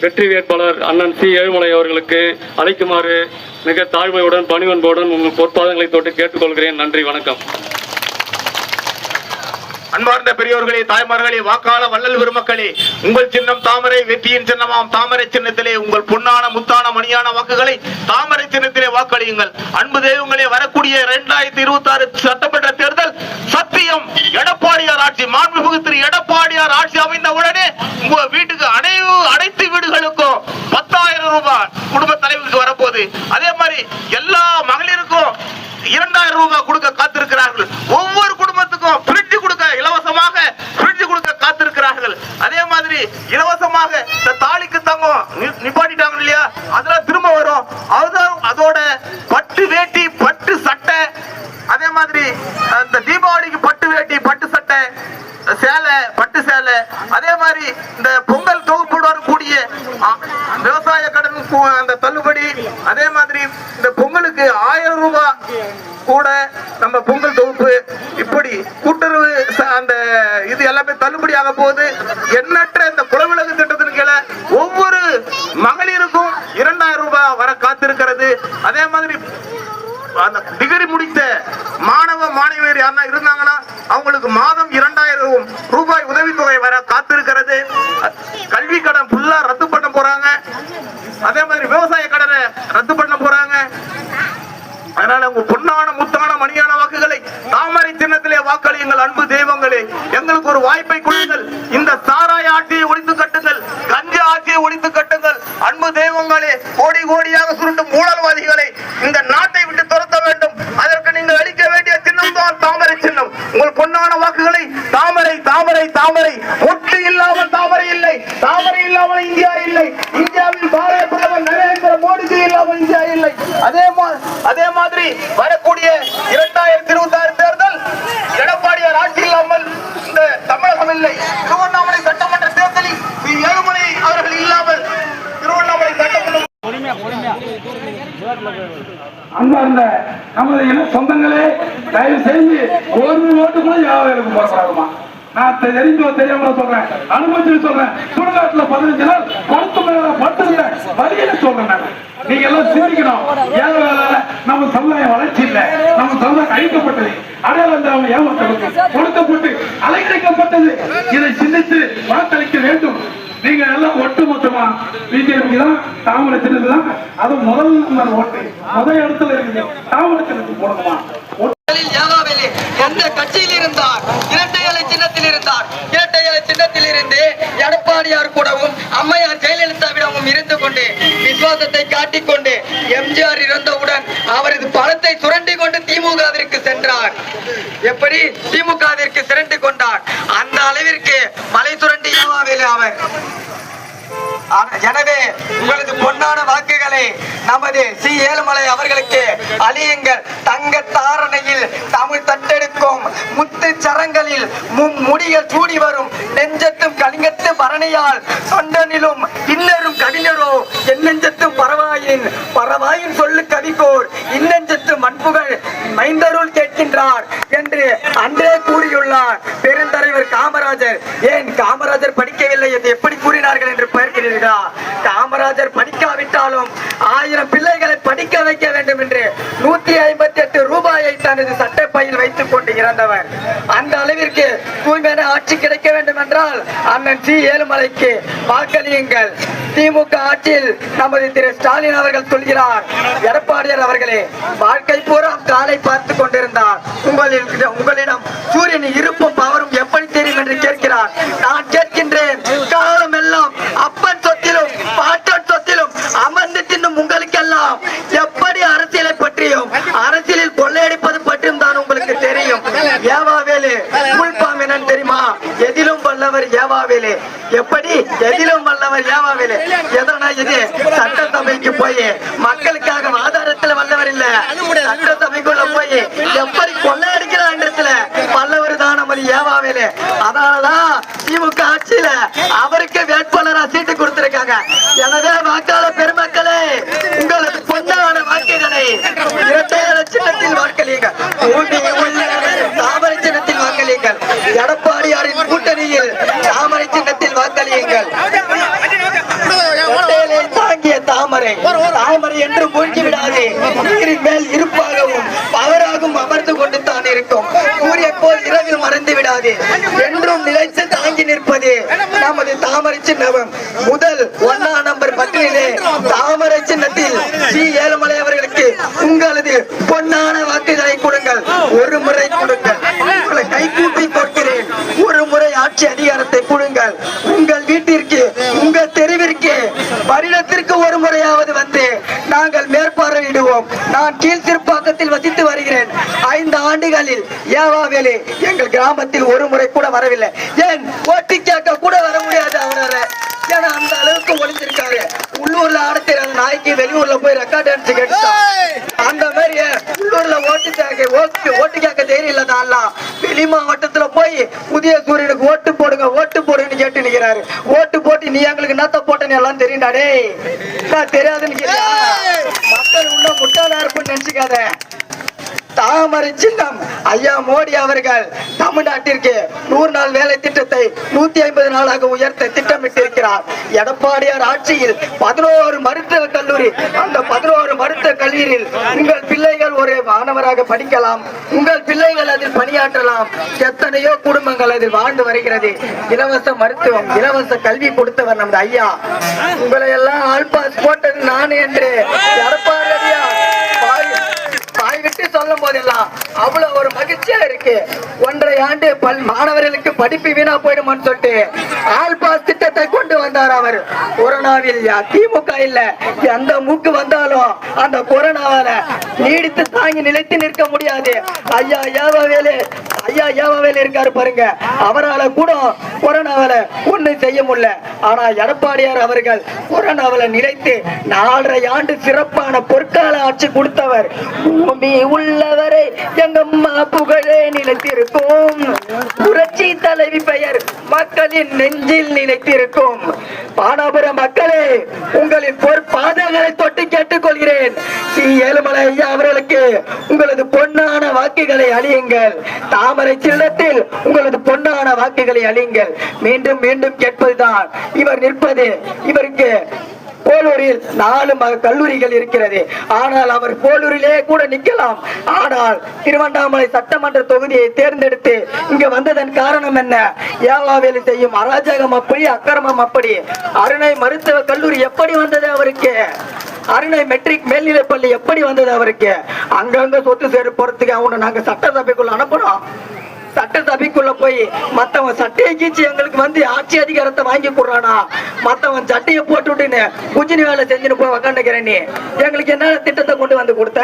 வெற்றி வேட்பாளர் அண்ணன் சி ஏழுமலை அவர்களுக்கு அளிக்குமாறு மிக தாழ்மையுடன் பணிவன்புடன் உங்கள் பொற்பாதங்களை தொட்டு கேட்டுக்கொள்கிறேன். நன்றி, வணக்கம். அன்பார்ந்த பெரியோர்களே, தாய்மார்களே, வாக்காள வள்ளல் பெருமக்களே, உங்கள் சின்னம் தாமரை, வெற்றியின் சின்னமாம் தாமரை சின்னத்திலே உங்கள் பொன்னான முத்தான மணியான வாக்குகளை தாமரை சின்னத்திலே வாக்களியுங்கள். அன்பு தெய்வங்களே, வரக்கூடிய 2026 சட்டமன்ற தேர்தல் சத்தியம் எடப்பாடியார் ஆட்சி, மாண்புமிகு திரு எடப்பாடியார் ஆட்சி அமைந்தவுடனே உங்க வீட்டுக்கு அனைத்து வீடுகளுக்கும் 10,000 ரூபாய் குடும்ப தலைவருக்கு வரப்போகுது. அதே மாதிரி எல்லா மகளிருக்கும் 2,000 ரூபாய் கொடுக்க காத்திருக்கிறார்கள். ஒவ்வொரு குடும்பத்துக்கும் ஃப்ரிட்ஜ் கொடுக்க இலவசமாக ஃப்ரிட்ஜ் கொடுக்க காத்திருக்கிறார்கள். அதே மாதிரி இலவசமாக தாலிக்கு தங்கம் நிப்பாட்டிட்டாங்க இல்லையா, அதெல்லாம் திரும்ப வரும். அதோட பட்டு வேட்டி, பட்டு சட்டை, அதே மாதிரி அந்த தீபாவளிக்கு பட்டு வேட்டி, பட்டு சட்டை, சேலை, பட்டு சேலை, அதே மாதிரி இந்த பொங்கல் தொகுப்போடு வரக்கூடிய விவசாய கடன் அந்த தள்ளுபடி, அதே மாதிரி இந்த பொங்கலுக்கு 1000 ரூபாய் கூட நம்ம பொங்கல் தொகுப்பு, இப்படி கூட்டுறவு அந்த இது எல்லாமே தள்ளுபடி ஆக போகுது. எண்ணற்ற இந்த குலவிளக்கு திட்டத்தின் கீழே ஒவ்வொரு மகளிருக்கும் 2,000 ரூபாய் வர காத்திருக்கிறது. அதே மாதிரி அந்த டிகிரி முடித்த மாணவ மாணவியர் யாரா இருந்தாங்கன்னா அவங்களுக்கு மாதம் 2,000 ரூபாய் உதவித்தொகை வர காத்திருக்கிறது. கல்வி கடன் ஃபுல்லா ரத்து பண்ண போறாங்க. அதே மாதிரி விவசாய கடனை ரத்து பண்ண போறாங்க. அதனால உங்க பொன்னான முத்தான மணியான வாக்குகளை தாமரை சின்னத்திலே வாக்களியுங்கள். அன்பு தெய்வங்களே, எங்களுக்கு ஒரு வாய்ப்பை கொடுங்கள். இந்த சாராய ஆட்சியை ஒழித்து கட்டுங்கள், கஞ்சா ஆட்சியை ஒழித்து கட்டுங்கள். அன்பு தெய்வங்களே, கோடி கோடியாக சுருண்டும் ஊழல்வாதிகளை இந்த நாட்டை விட்டு துரத்த வேண்டும். அதற்கு நீங்கள் அளிக்க வேண்டிய சின்னம் தான் தாமரை சின்னம். உங்கள் பொன்னான வாக்குகளை தாமரை தாமரை தாமரை, ஒட்டு இல்லாமல் தாமரை இல்லை, தாமரை இல்லாமல் இந்தியா இல்லை, இந்தியாவில் பாரத பிரதமர் நரேந்திர மோடிஜி இல்லாமல் இந்தியா இல்லை. அதே மாதிரி வரக்கூடிய 2026 தேர்தல் எடப்பாடியார் ஆட்சி இல்லாமல் இந்த தமிழகம் இல்லை. திருவண்ணாமலை சட்டமன்ற தேர்தலில் ஏழுமலை அவர்கள் இல்லாமல் திருவண்ணாமலை சட்டமன்ற அன்பார்ந்த நமது இன சொந்தங்களே, தயவு செய்து ஒரு ஓட்டு கூட யாரும் போராடுமா. நான் தெரியாம சொல்றேன், அனுபவிச்சு சொல்றேன். சுடுகாட்டுல 15 நாள் படுத்திருந்தேன், வழியில சொல்றேன். நீங்க எல்லாம் சிந்திக்கணும். ஏன் வேலை, நம்ம சமுதாயம் வளர்ச்சி இல்லை, நம்ம சமுதாயம் அழிக்கப்பட்டது, அடையாளம் ஏமாற்றப்பட்டு கொடுக்கப்பட்டு அலைக்கழிக்கப்பட்டது. இதை சிந்தித்து வாக்களிக்க வேண்டும். நீங்க எல்லாம் ஒட்டுமொத்தமா பிஜேபி தான், தாமரை சின்னத்து தான். அது முதல் இடத்துல இருக்குது. தாமரை சின்னத்துக்கு போடணுமா? எந்த கட்சியில் இருந்தார், இரட்டை இலை சின்னத்தில் இருந்தார். இரட்டை இலை சின்னத்தில் இருந்து எடப்பாடியார் கூடவும் அம்மையார் ஜெயலலிதாவிடமும் இருந்து கொண்டு விசுவாசத்தை காட்டிக்கொண்டு எம்ஜிஆர் இருந்தவுடன் அவரது பணத்தை சுரண்டி கொண்டு திமுகவிற்கு சென்றார். எப்படி திமுகவிற்கு சுரண்டி கொண்டார், அந்த அளவிற்கு மலை சுரண்டி ஏவாவிலே அவர். எனவே உங்களது பொன்னான வாக்குகளை நமது சி ஏழுமலை அவர்களுக்கு அழியுங்கள். தங்க தாரணையில் தமிழ் தட்டெடுக்கும் முத்து சரங்களில் முடிகள் சூடி வரும் நெஞ்சத்தும் கலிங்கத்து பரணியால் தொண்டனிலும் இன்னரும் கடினரோ என்னெஞ்சத்தும் பரவாயின் சொல்லு கவிக்கோர் இன்னெஞ்சத்தும் மண்புகள் மைந்தருள் கேட்கின்றார் என்று அன்றே கூறியுள்ளார் பெருந்தலைவர் காமராஜர். ஏன் காமராஜர் படிக்கவில்லை என்று எப்படி கூறினார்கள் என்று பார்க்கிறீர்கள்? காமராஜர் படிக்காவிட்டாலும் 1000 பிள்ளைகளை படிக்க வைக்க வேண்டும் என்று 158 ரூபாயை தனது சட்டப்பையில் வைத்துக் கொண்டு இறந்தவர். அந்த அளவிற்கு தூய்மையான ஆட்சி கிடைக்க வேண்டும் என்றால் அண்ணன் சி ஏழுமலைக்கு வாக்களியுங்கள். திமுக ஆட்சியில் நமது திரு ஸ்டாலின் அவர்கள் சொல்கிறார், எடப்பாடியார் அவர்களே, வாழ்க்கை பூரா காலை பார்த்து கொண்டிருந்தார், உங்களிடம் சூரியனின் இருப்பும் பவரும் எப்படி தெரியும் என்று கேட்கிறார். நான் கேட்கின்றேன், அரசியலில் கொள்ளையடிப்பது பற்றும் தான் உங்களுக்கு தெரியும். ஏவாவேலு உள்பாம் என்னன்னு தெரியுமா? எதிலும் வல்லவர் ஏவாவேலு. எப்படி எதிலும் வல்லவர் ஏவாவேலு? எதனா இது சட்டசபைக்கு போய் மக்களுக்காக ஆதாரத்துல வல்லவர் இல்ல, சட்டசபைக்குள்ள போய் எப்படி கொள்ளையடிக்கிறான்றதுல வல்லவர் தான் நமது ஏவாவேலு. அதனாலதான் திமுக ஆட்சியில அவருக்கு வேட்பாளரா சீட்டு கொடுத்திருக்காங்க. எனவே வாக்காளர் பெருமக்களே, உங்களுக்கு பொன்னான வாக்குகளை இரட்டை சின்னத்தில் வாக்களியுங்கள். தாமரை சின்னத்தில் வாக்களியுங்கள். எடப்பாடியாரின் கூட்டணியில் தாமரை சின்னத்தில் வாக்களியுங்கள். தாங்கிய தாமரை தாமரை என்று மூழ்கி விடாது. நீரின் மேல் இருப்பாகவும் பவராகவும் அமர்ந்து கொண்டு தான் இருக்கும். சூரிய போல் இரவில் மறந்து விடாது. என்றும் நிலைத்து தாங்கி நிற்பது நமது தாமரை சின்னம். முதல் 1ஆம் நம்பர் பட்டியலே தாமரை சின்னத்தில் சி ஏழுமலை அவர்களுக்கு உங்களது பொன்னான வாக்குகளை கொடுங்கள். ஒரு முறை கொடுங்கள். உங்களை கைகூப்பி கொடுக்கிறேன். ஒரு முறை ஆட்சி அதிகாரத்தை கொடுங்கள். உங்கள் வீட்டிற்கு, உங்கள் தெருவிற்கு வருடத்திற்கு ஒரு முறையாவது வந்து நாங்கள் மேற்பார்வையிடுவோம். நான் கீழ்த்திருப்பாக்கத்தில் வசித்து வருகிறேன். 5 ஆண்டுகளில் ஏவாவேலு எங்கள் கிராமத்தில் ஒரு முறை கூட வரவில்லை. ஏன் ஓட்டு கேட்க கூட வர முடியாது அவரால. ஏன்னா அந்த அளவுக்கு ஒளிஞ்சிருக்காரு. உள்ளூர்ல ஆடத்திற நாய்க்கு வெளியூர்ல போய் ரெக்கார்ட் டான்ஸ் கேட்டா அந்த மாதிரி உள்ளூர்ல ஓட்டு கேட்க தைரியம் இல்லதான் வெளி மாவட்டத்துல போய் புதிய சூரியனுக்கு ஓட்டு போடுங்க, ஓட்டு போடுன்னு கேட்டு நிக்கிறாரு. ஓட்டு போட்டு நீ எங்களுக்கு என்னத்த போட்டேன்னு எல்லாம் தெரியும்டாடே. தெரியாதுன்னு கேட்டா மக்கள் உள்ள முட்டாளா இருப்புன்னு நினைச்சுக்காத. தாமரை சின்னம் ஐயா மோடி அவர்கள் தமிழ்நாட்டிற்கு 100 நாள் வேலை திட்டத்தை 150 நாளாக உயர்த்த திட்டமிட்டிருக்கிறார். எடப்பாடியார் ஆட்சியில் 11 மருத்துவக் கல்லூரி, அந்த 11 மருத்துவக் கல்லூரியில் உங்கள் பிள்ளைகள் ஒரு மாணவராக படிக்கலாம், உங்கள் பிள்ளைகள் அதில் பணியாற்றலாம். எத்தனையோ குடும்பங்கள் அதில் வாழ்ந்து வருகிறது. இலவச மருத்துவம், இலவச கல்வி கொடுத்தவர் நமது ஐயா. உங்களை எல்லாம் ஆல் பாஸ் போட்டது நான் என்று எடப்பாடியார் விட்டு சொல்லும் போதெல்லாம் அவ்வளவு ஒரு மகிழ்ச்சியா இருக்கு. 1.5 ஆண்டு மாணவர்களுக்கு படிப்பு வீணா போயிடுமான்னு சொல்லிட்டு ஆல் பாஸ் திட்டத்தை கொண்டு வந்தார் அவர். கொரோனாவில் திமுக இல்ல, எந்த மூக்கு வந்தாலும் அந்த கொரோனாவால நீடித்து தாங்கி நிலைத்து நிற்க முடியாது. ஐயா ஏவாவேலு இருக்காரு பாருங்க, அவரால கூட கொரோனாவால ஒண்ணும் செய்ய முடியல. ஆனா எடப்பாடியார் அவர்கள் கொரோனாவால நிலைத்து 4.5 ஆண்டு சிறப்பான பொற்கால ஆட்சி கொடுத்தவர். உள்ளவரை எங்கம்மா புகழே நிலைத்திருக்கும். புரட்சி தலைவி பெயர் மக்களின் நெஞ்சில் நிலைத்திருக்கும். பானாபுர மக்களே, உங்களின் பொற்பாதங்களை தொட்டு கேட்டுக்கொள்கிறேன். சி ஏழுமலை ஐயா அவர்களுக்கு உங்களது பொன்னான வாக்குகளை அளியுங்கள். தாமரை சின்னத்தில் உங்களது பொன்னான வாக்குகளை அளியுங்கள். மீண்டும் மீண்டும் கேட்பதுதான், இவர் நிற்பது, இவருக்கு போலூரில் 4 கல்லூரிகள் இருக்கிறது. ஆனால் அவர் போலூரிலே கூட நிக்கலாம். ஆனால் திருவண்ணாமலை சட்டமன்ற தொகுதியை தேர்ந்தெடுத்து இங்க வந்ததன் காரணம் என்ன? ஏவாவேலு செய்யும் அராஜகம் அப்படி, அக்கிரமம் அப்படி. அருணை மருத்துவ கல்லூரி எப்படி வந்தது அவருக்கு? அருணை மெட்ரிக் மேல்நிலை பள்ளி எப்படி வந்தது அவருக்கு? அங்கங்க சொத்து சேரு போறதுக்கு அவனை நாங்க சட்டசபைக்குள்ள அனுப்புறோம். சட்டசபைக்குள்ள போய் மத்தவன் சட்டையை கீச்சு எங்களுக்கு வந்து ஆட்சி அதிகாரத்தை வாங்கி கொடுறானா, மத்தவன் சட்டையை போட்டுன்னு குஜினி வேலை செஞ்சுன்னு போய் உக்காந்துக்கிறேன். நீ எங்களுக்கு என்ன திட்டத்தை கொண்டு வந்து கொடுத்த?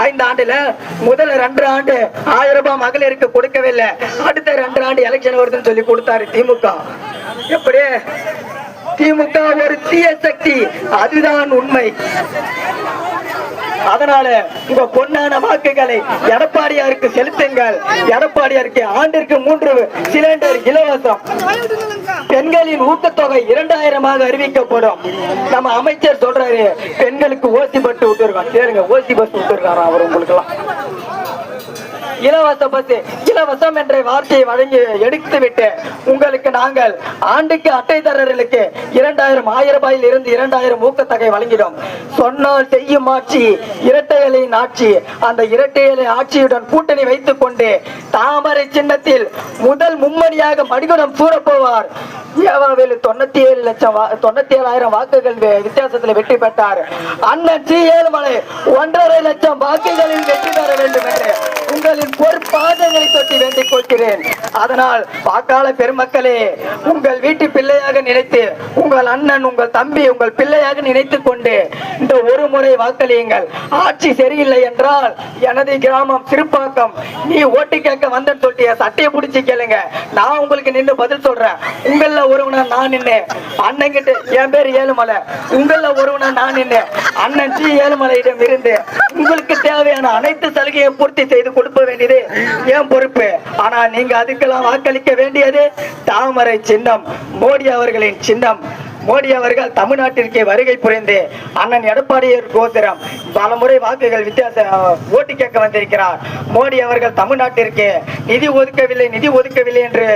5 ஆண்டுல முதல்ல 2 ஆண்டு 1000 ரூபாய் மகளிருக்கு கொடுக்கவே இல்லை. அடுத்த 2 ஆண்டு எலெக்ஷன் வருதுன்னு சொல்லி கொடுத்தாரு திமுக. எப்படி? திமுக ஒரு தீய சக்தி, அதுதான் உண்மை. அதனால உங்க பொன்னான வாக்குகளை எடப்பாடியாருக்கு செலுத்துங்கள். எடப்பாடியாருக்கு ஆண்டிற்கு 3 சிலிண்டர் இலவசம். பெண்களின் ஊக்கத்தொகை 2000 அறிவிக்கப்படும். நம்ம அமைச்சர் சொல்றாரு பெண்களுக்கு ஓசி பஸ் விட்டுருக்கான். சரிங்க, ஓசி பஸ் விட்டுருக்காரா அவர் உங்களுக்கு எல்லாம்? இலவச பஸ், இலவசம் என்ற வார்த்தையை வழங்கி எடுத்துவிட்டு உங்களுக்கு நாங்கள் ஆண்டுக்கு அட்டைதாரர்களுக்கு 2000 1000 ரூபாயில் இருந்து 2000 ஊக்கத்தொகை வழங்கிடும். சொன்னால் செய்யும் ஆட்சி இரட்டை இலையின் ஆட்சி. அந்த இரட்டை இலை ஆட்சியுடன் கூட்டணி வைத்துக் கொண்டு தாமரை சின்னத்தில் முதல் மும்மணியாக மடிகுணம் சூறப்போவார். ஏவாவேலு 97,000 வாக்குகள் வித்தியாசத்தில் வெற்றி பெற்றார். அண்ணன் சி ஏழுமலை 1.5 லட்சம் வாக்குகளில் வெற்றி பெற வேண்டும் என்று உங்களின் பொற்பாதங்களை தொட்டி வேண்டிக் கொள்கிறேன். அதனால் வாக்காள பெருமக்களே, உங்கள் வீட்டு பிள்ளையாக நினைத்து, உங்கள் அண்ணன், உங்கள் தம்பி, உங்கள் பிள்ளையாக நினைத்துக் கொண்டு இந்த ஒரு முறை வாக்களியுங்கள். ஆட்சி சரியில்லை என்றால் எனது கிராமம் சிறுப்பாக்கம், நீ ஓட்டு கேட்க வந்தேன்னு சொல்லிட்டு சட்டையை பிடிச்சி கேளுங்க, நான் உங்களுக்கு நின்று பதில் சொல்றேன். உங்கள ஒருவனா நான் நின்று அண்ணன் கிட்ட, என் பேர் ஏழுமலை, உங்கள ஒருவனா நான் நின்று அண்ணன் சி ஏழுமலையிடம் இருந்து உங்களுக்கு தேவையான அனைத்து சலுகையை பூர்த்தி செய்து கொடுக்க வேண்டியது என் பொறுப்பு. ஆனா நீங்க அதுக்கெல்லாம் வாக்களிக்க வேண்டியது தாமரை சின்னம், மோடி அவர்களின் சின்னம். மோடி அவர்கள் தமிழ்நாட்டிற்கு வருகை புரிந்து அண்ணன் எடப்பாடியார் கோத்திரம் பல முறை வாக்குகள் வித்தியாச ஓட்டு கேட்க வந்திருக்கிறார். மோடி அவர்கள் தமிழ்நாட்டிற்கு நிதி ஒதுக்கவில்லை என்று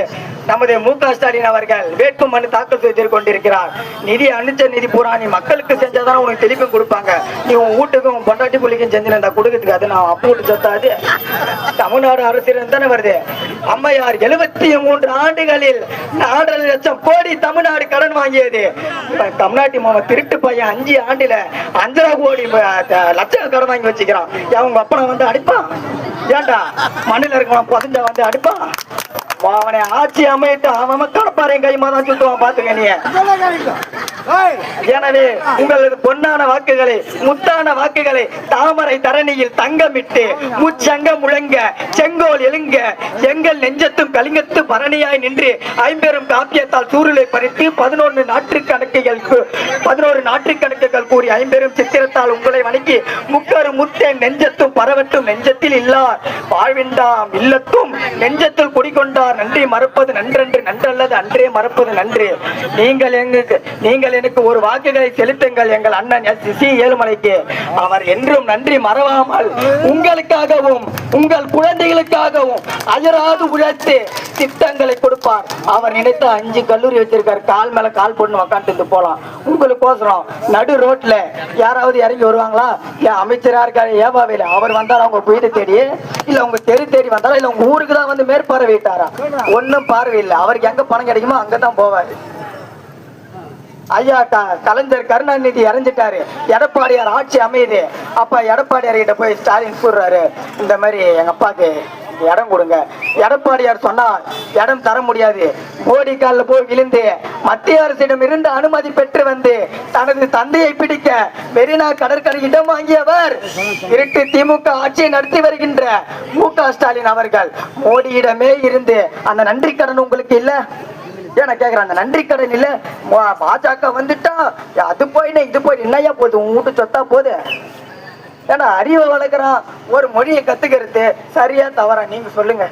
நமது மு.க. ஸ்டாலின் அவர்கள் வேட்பு மனு தாக்கல் செய்து கொண்டிருக்கிறார். நிதி அனுச்ச நிதி பூரா நீ மக்களுக்கு செஞ்சாதான் உனக்கு தெளிப்பும் கொடுப்பாங்க. நீ உன் வீட்டுக்கும் பொண்டாட்டி புள்ளிக்கும் செஞ்சிருந்தா கொடுக்கறதுக்கு அது நான் அப்போ வீட்டு சொத்தாது. தமிழ்நாடு அரசு தானே வருது. அம்மையார் 73 ஆண்டுகளில் 4.5 லட்சம் கோடி தமிழ்நாடு கடன் வாங்கியது. தமிழ்நாட்டு மாமா திருட்டு பையன் 5 ஆண்டுல 5.5 கோடி லட்சம் கடன் வாங்கி வச்சுக்கிறான். அவங்க அப்பனை வந்து அடிப்பான். ஏண்டா மண்ணில் இருக்கலாம் பசஞ்சா வந்து அடிப்பான். அவனை ஆட்சி அமைத்து அவன் கடப்பாறை கைமா தான் சுத்துவான் பாத்துக்க நீ. எனவே உங்களது பொன்னான வாக்குகளை, முத்தான வாக்குகளை தாமரை தரணியில் தங்கமிட்டு முச்சங்க முழங்க செங்கோல் எழுங்க எங்கள் நெஞ்சத்தும் கலிங்கத்து பரணியாய் நின்று ஐம்பெரும் காப்பியத்தால் சூருளை பறித்து 11 நாட்டுக்கணக்குகள் கூறி ஐம்பெரும் சித்திரத்தால் உங்களை வணங்கி முக்கரு முத்தேன் நெஞ்சத்தும் பரவட்டும் நெஞ்சத்தில் இல்லார் வாழ்விண்டாம் இல்லத்தும் நெஞ்சத்தில் குடிகொண்டார் நன்றி மறப்பது நன்றன்று நன்றல்லது அன்றே மறப்பது நன்று. நீங்கள் எனக்கு ஒரு வாக்குகளை செலுத்துங்கள் எங்கள் அண்ணன் சி ஏழுமலைக்கு. அவர் என்றும் நன்றி மறவாமல் உங்களுக்காகவும் உங்கள் குழந்தைகளுக்காகவும் அயராது உழைத்து திட்டங்களை கொடுப்பார். அவர் நினைத்த 5 கல்லூரி வச்சிருக்காரு. கால் மேல கால் போட்டு உக்காந்துட்டு போலாம். உங்களுக்கோசரம் நடு ரோட்ல யாராவது இறங்கி வருவாங்களா? அமைச்சரா இருக்காரு ஏபாவில, அவர் வந்தாரா உங்க வீடு தேடி, இல்ல உங்க தெரு தேடி வந்தாரா, இல்ல உங்க ஊருக்கு தான் வந்து மேற்பார்வையிட்டாரா? ஒன்னும் பார்வை இல்லை. அவருக்கு எங்க பணம் கிடைக்குமோ அங்கதான் போவாரு. ஐயா கலைஞர் கருணாநிதி இறந்துட்டாரு, எடப்பாடியார் ஆட்சி அமையுது. அப்ப எடப்பாடியார் கிட்ட போய் ஸ்டாலின் கூறுறாரு, இந்த மாதிரி எங்க அப்பாக்கு இடம் கொடுங்க. எடப்பாடியார் சொன்னா இடம் தர முடியாது. மோடி காலில் போய் விழுந்து மத்திய அரசிடம் இருந்து அனுமதி பெற்று வந்து தனது தந்தையை பிடிக்க மெரினா கடற்கரை இடம் வாங்கியவர் இருட்டு திமுக ஆட்சியை நடத்தி வருகின்ற மு.க. ஸ்டாலின் அவர்கள். மோடியிடமே இருந்து அந்த நன்றி கடன் உங்களுக்கு இல்ல? ஏன்னா கேக்குறேன், அந்த நன்றி கடன் இல்ல. பாஜக வந்துட்டா அது போயினே இது போய் என்னையா போகுது, உன் வீட்டு சொத்தா போகுது. ஏன்னா அறிவை வளர்க்குறான். ஒரு மொழியை கத்துக்கிறது சரியா தவறா நீங்க சொல்லுங்க.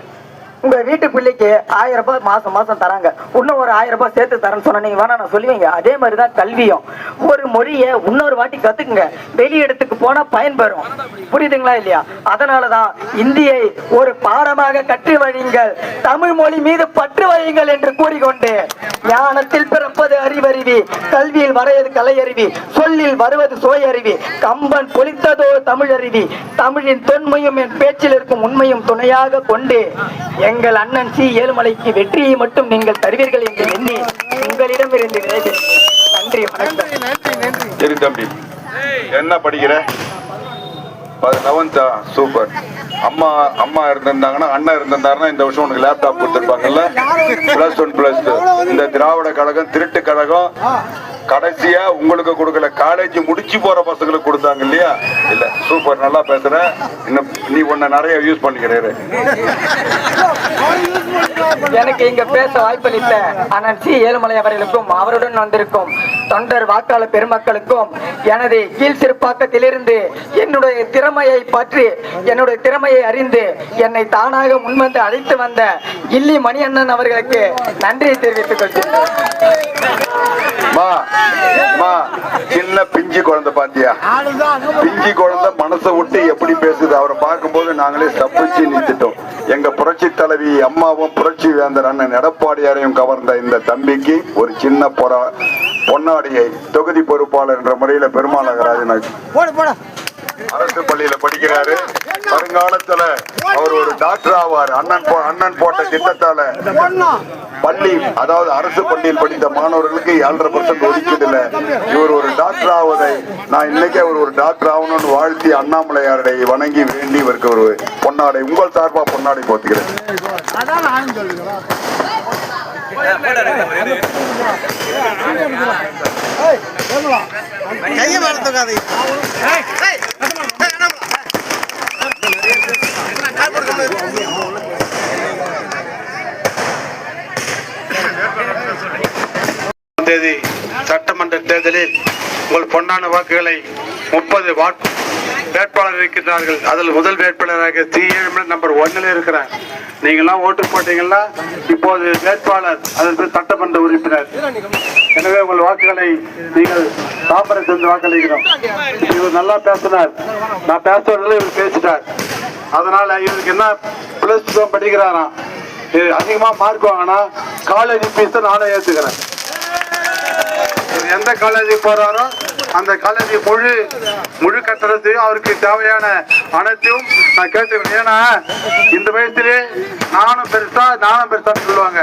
உங்க வீட்டு பிள்ளைக்கு 1000 ரூபாய் மாசம் தராங்க, இன்னும் ஒரு 1000 ரூபாய் சேர்த்து தரேன்னு சொன்னா நீங்க வேணா நான் சொல்லுவீங்க. அதே மாதிரிதான் கல்வியும். ஒரு மொழியை இன்னொரு வாட்டி கத்துக்குங்க, வெளி இடத்துக்கு போனா பயன்பெறும். புரியுதுங்களா இல்லையா? அதனாலதான் இந்தியை ஒரு பாடமாக கற்று வழியுங்கள், தமிழ் மொழி மீது பற்று வையுங்கள் என்று கூறிக்கொண்டு, ஞானத்தில் பிறப்பது அறிவறிவி, கல்வியில் வரையது கலையறிவி, சொல்லில் வருவது சோயறிவி, கம்பன் பொலித்ததோ தமிழ் அறிவி, தமிழின் தொன்மையும் என் பேச்சில் இருக்கும் உண்மையும் துணையாக கொண்டு எங்கள் அண்ணன் சி ஏழுமலைக்கு வெற்றியை மட்டும் நீங்கள் தருவீர்கள் என்று எண்ணி உங்களிடமிருந்து விடைபெறுகிறேன். நன்றி, வணக்கம். சரி தம்பி, என்ன படிக்கிற? 11th. சூப்பர். அம்மா இருந்திருந்தாங்கன்னா, அண்ணன் இருந்திருந்தாருன்னா இந்த வருஷம் உனக்கு லேப்டாப் கொடுத்துருப்பாங்கல்ல. +1 +2. இந்த திராவிட கழகம் திருட்டு கழகம் கடைசியா உங்களுக்கு கொடுக்கல, காலேஜ் முடிச்சு போற பசங்களுக்கு கொடுத்தாங்க இல்லையா? இல்ல, சூப்பர், நல்லா பேசுற. இன்னும் நீ உன்னை நிறைய யூஸ் பண்ணிக்கிறேன். எனக்கு இங்க பேச வாய்ப்பளித்த அண்ணன் சி ஏழுமலை அவர்களுக்கும் அவருடன் வந்திருக்கும் தொண்டர் வாக்காளர் பெருமக்களுக்கும் எனது கீழ் சிறுப்பாக்கத்திலிருந்து என்னுடைய திறமையை பற்றி, என்னுடைய திறமையை அறிந்து என்னை தானாக முன்வந்து அழைத்து வந்த கில்லி மணியண்ணன் அவர்களுக்கு நன்றியை தெரிவித்துக் கொள்கிறேன். சின்ன பிஞ்சு குழந்தை பாத்தியா? பிஞ்சு குழந்தை மனசை விட்டு எப்படி பேசுது. அவரை பார்க்கும்போது நாங்களே தப்பிச்சு நிறுத்திட்டோம். எங்க புரட்சி தலைவி அம்மாவும் புரட்சி வேந்தர் அண்ணன் எடப்பாடியாரையும் கவர்ந்த இந்த தம்பிக்கு ஒரு சின்ன பொன்னாடியை தொகுதி பொறுப்பாளர் என்ற முறையில பெருமாநகராஜன் அரசு பள்ளியில படிக்கிறாரு. வருங்காலத்துல அவர் ஒரு டாக்டர் ஆவார். அண்ணன் போட்ட திட்டத்தால பள்ளி, அதாவது அரசு பள்ளியில் படித்த மாணவர்களுக்கு 7.5% ஒதுக்கீடுல இவர் ஒரு டாக்டர் ஆவதை நான் இன்னைக்கே அவர் ஒரு டாக்டர் ஆகணும்னு வாழ்த்தி அண்ணாமலையாரை வணங்கி வேண்டி இவருக்கு ஒரு பொன்னாடி பொன்னாடை உங்கள் சார்பா பொன்னாடை போத்துகிறேன். தேதி சட்டமன்ற தேர்தலில் உங்கள் பொன்னான வாக்குகளை 30 வேட்பாளர் இருக்கின்றார்கள். அதில் முதல் வேட்பாளராக CA நம்பர் 1 இருக்கிறார். நீங்களாம் ஓட்டு போட்டீங்கன்னா இப்போது வேட்பாளர் அதற்கு சட்டமன்ற உறுப்பினர். எனவே உங்கள் வாக்குகளை நீங்கள் தாமரை சென்று வாக்களிக்கிறோம். இவர் நல்லா பேசினார், நான் பேசுறதுல இவர் பேசிட்டார். அதனால இவருக்கு என்ன +2 படிக்கிறாராம், அதிகமா மார்க் வாங்கினா காலேஜ் ஃபீஸ் நானே ஏற்றுக்கிறேன். எந்த காலேஜுக்கு போறாரோ அந்த காலேஜ் முழு கட்டணத்தையும் அவருக்கு தேவையான அனைத்தையும் நான் கேட்டுக்கிறேன். ஏன்னா இந்த வயசுலேயே நானும் பெருசா சொல்லுவாங்க.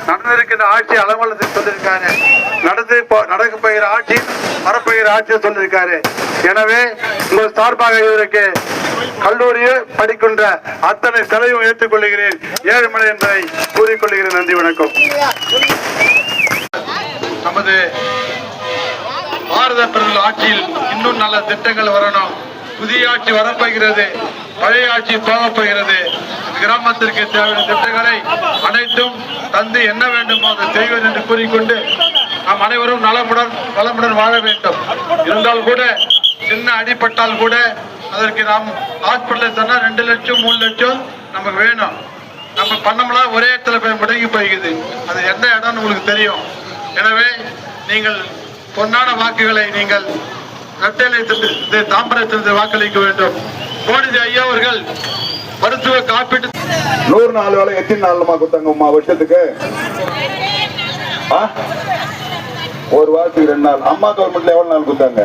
நடந்திருக்கின்ற ஆட்சி அலவலத்தை சொல்லியிருக்காரு, நடக்க போகிற ஆட்சி வரப்போகிற ஆட்சியை சொல்லியிருக்காரு. எனவே உங்கள் சார்பாக இவருக்கு கல்லூரியை படிக்கின்ற அத்தனை செலவையும் ஏற்றுக்கொள்கிறேன். ஏழுமலை என்பதை கூறிக்கொள்கிறேன். நன்றி, வணக்கம். நமது பாரத பிரதமர் ஆட்சியில் இன்னும் நல்ல திட்டங்கள் வரணும். புதிய ஆட்சி வரப்போகிறது, பழைய ஆட்சி போகப்போகிறது. கிராமத்திற்கு தேவையான திட்டங்களை அனைத்தும் தந்து என்ன வேண்டுமோ அதை செய்வது என்று கூறிக்கொண்டு நாம் அனைவரும் நலமுடன் வாழ வேண்டும். இருந்தால் கூட சின்ன அடிப்பட்டால் கூட அதற்கு நாம் ஹாஸ்பிட்டல் சொன்னா 2 லட்சம் 3 லட்சம் நமக்கு வேணும். நம்ம பண்ணோம்லாம் ஒரே இடத்துல போய் முடங்கி போய்க்குது. அது எந்த இடம்னு உங்களுக்கு தெரியும். எனவே நீங்கள் பொன்னான வாக்குகளை நீங்கள் தாம்பரத்திலிருந்து வாக்களிக்க வேண்டும். மோடி ஐயா அவர்கள் மருத்துவ காப்பீட்டு 100 நாள் வேலை எத்தனை நாள்மா கொடுத்தாங்க வருஷத்துக்கு? ஒரு வாரத்துக்கு 2 நாள். அம்மா கவர்மெண்ட்ல எவ்வளவு நாள் கொடுத்தாங்க?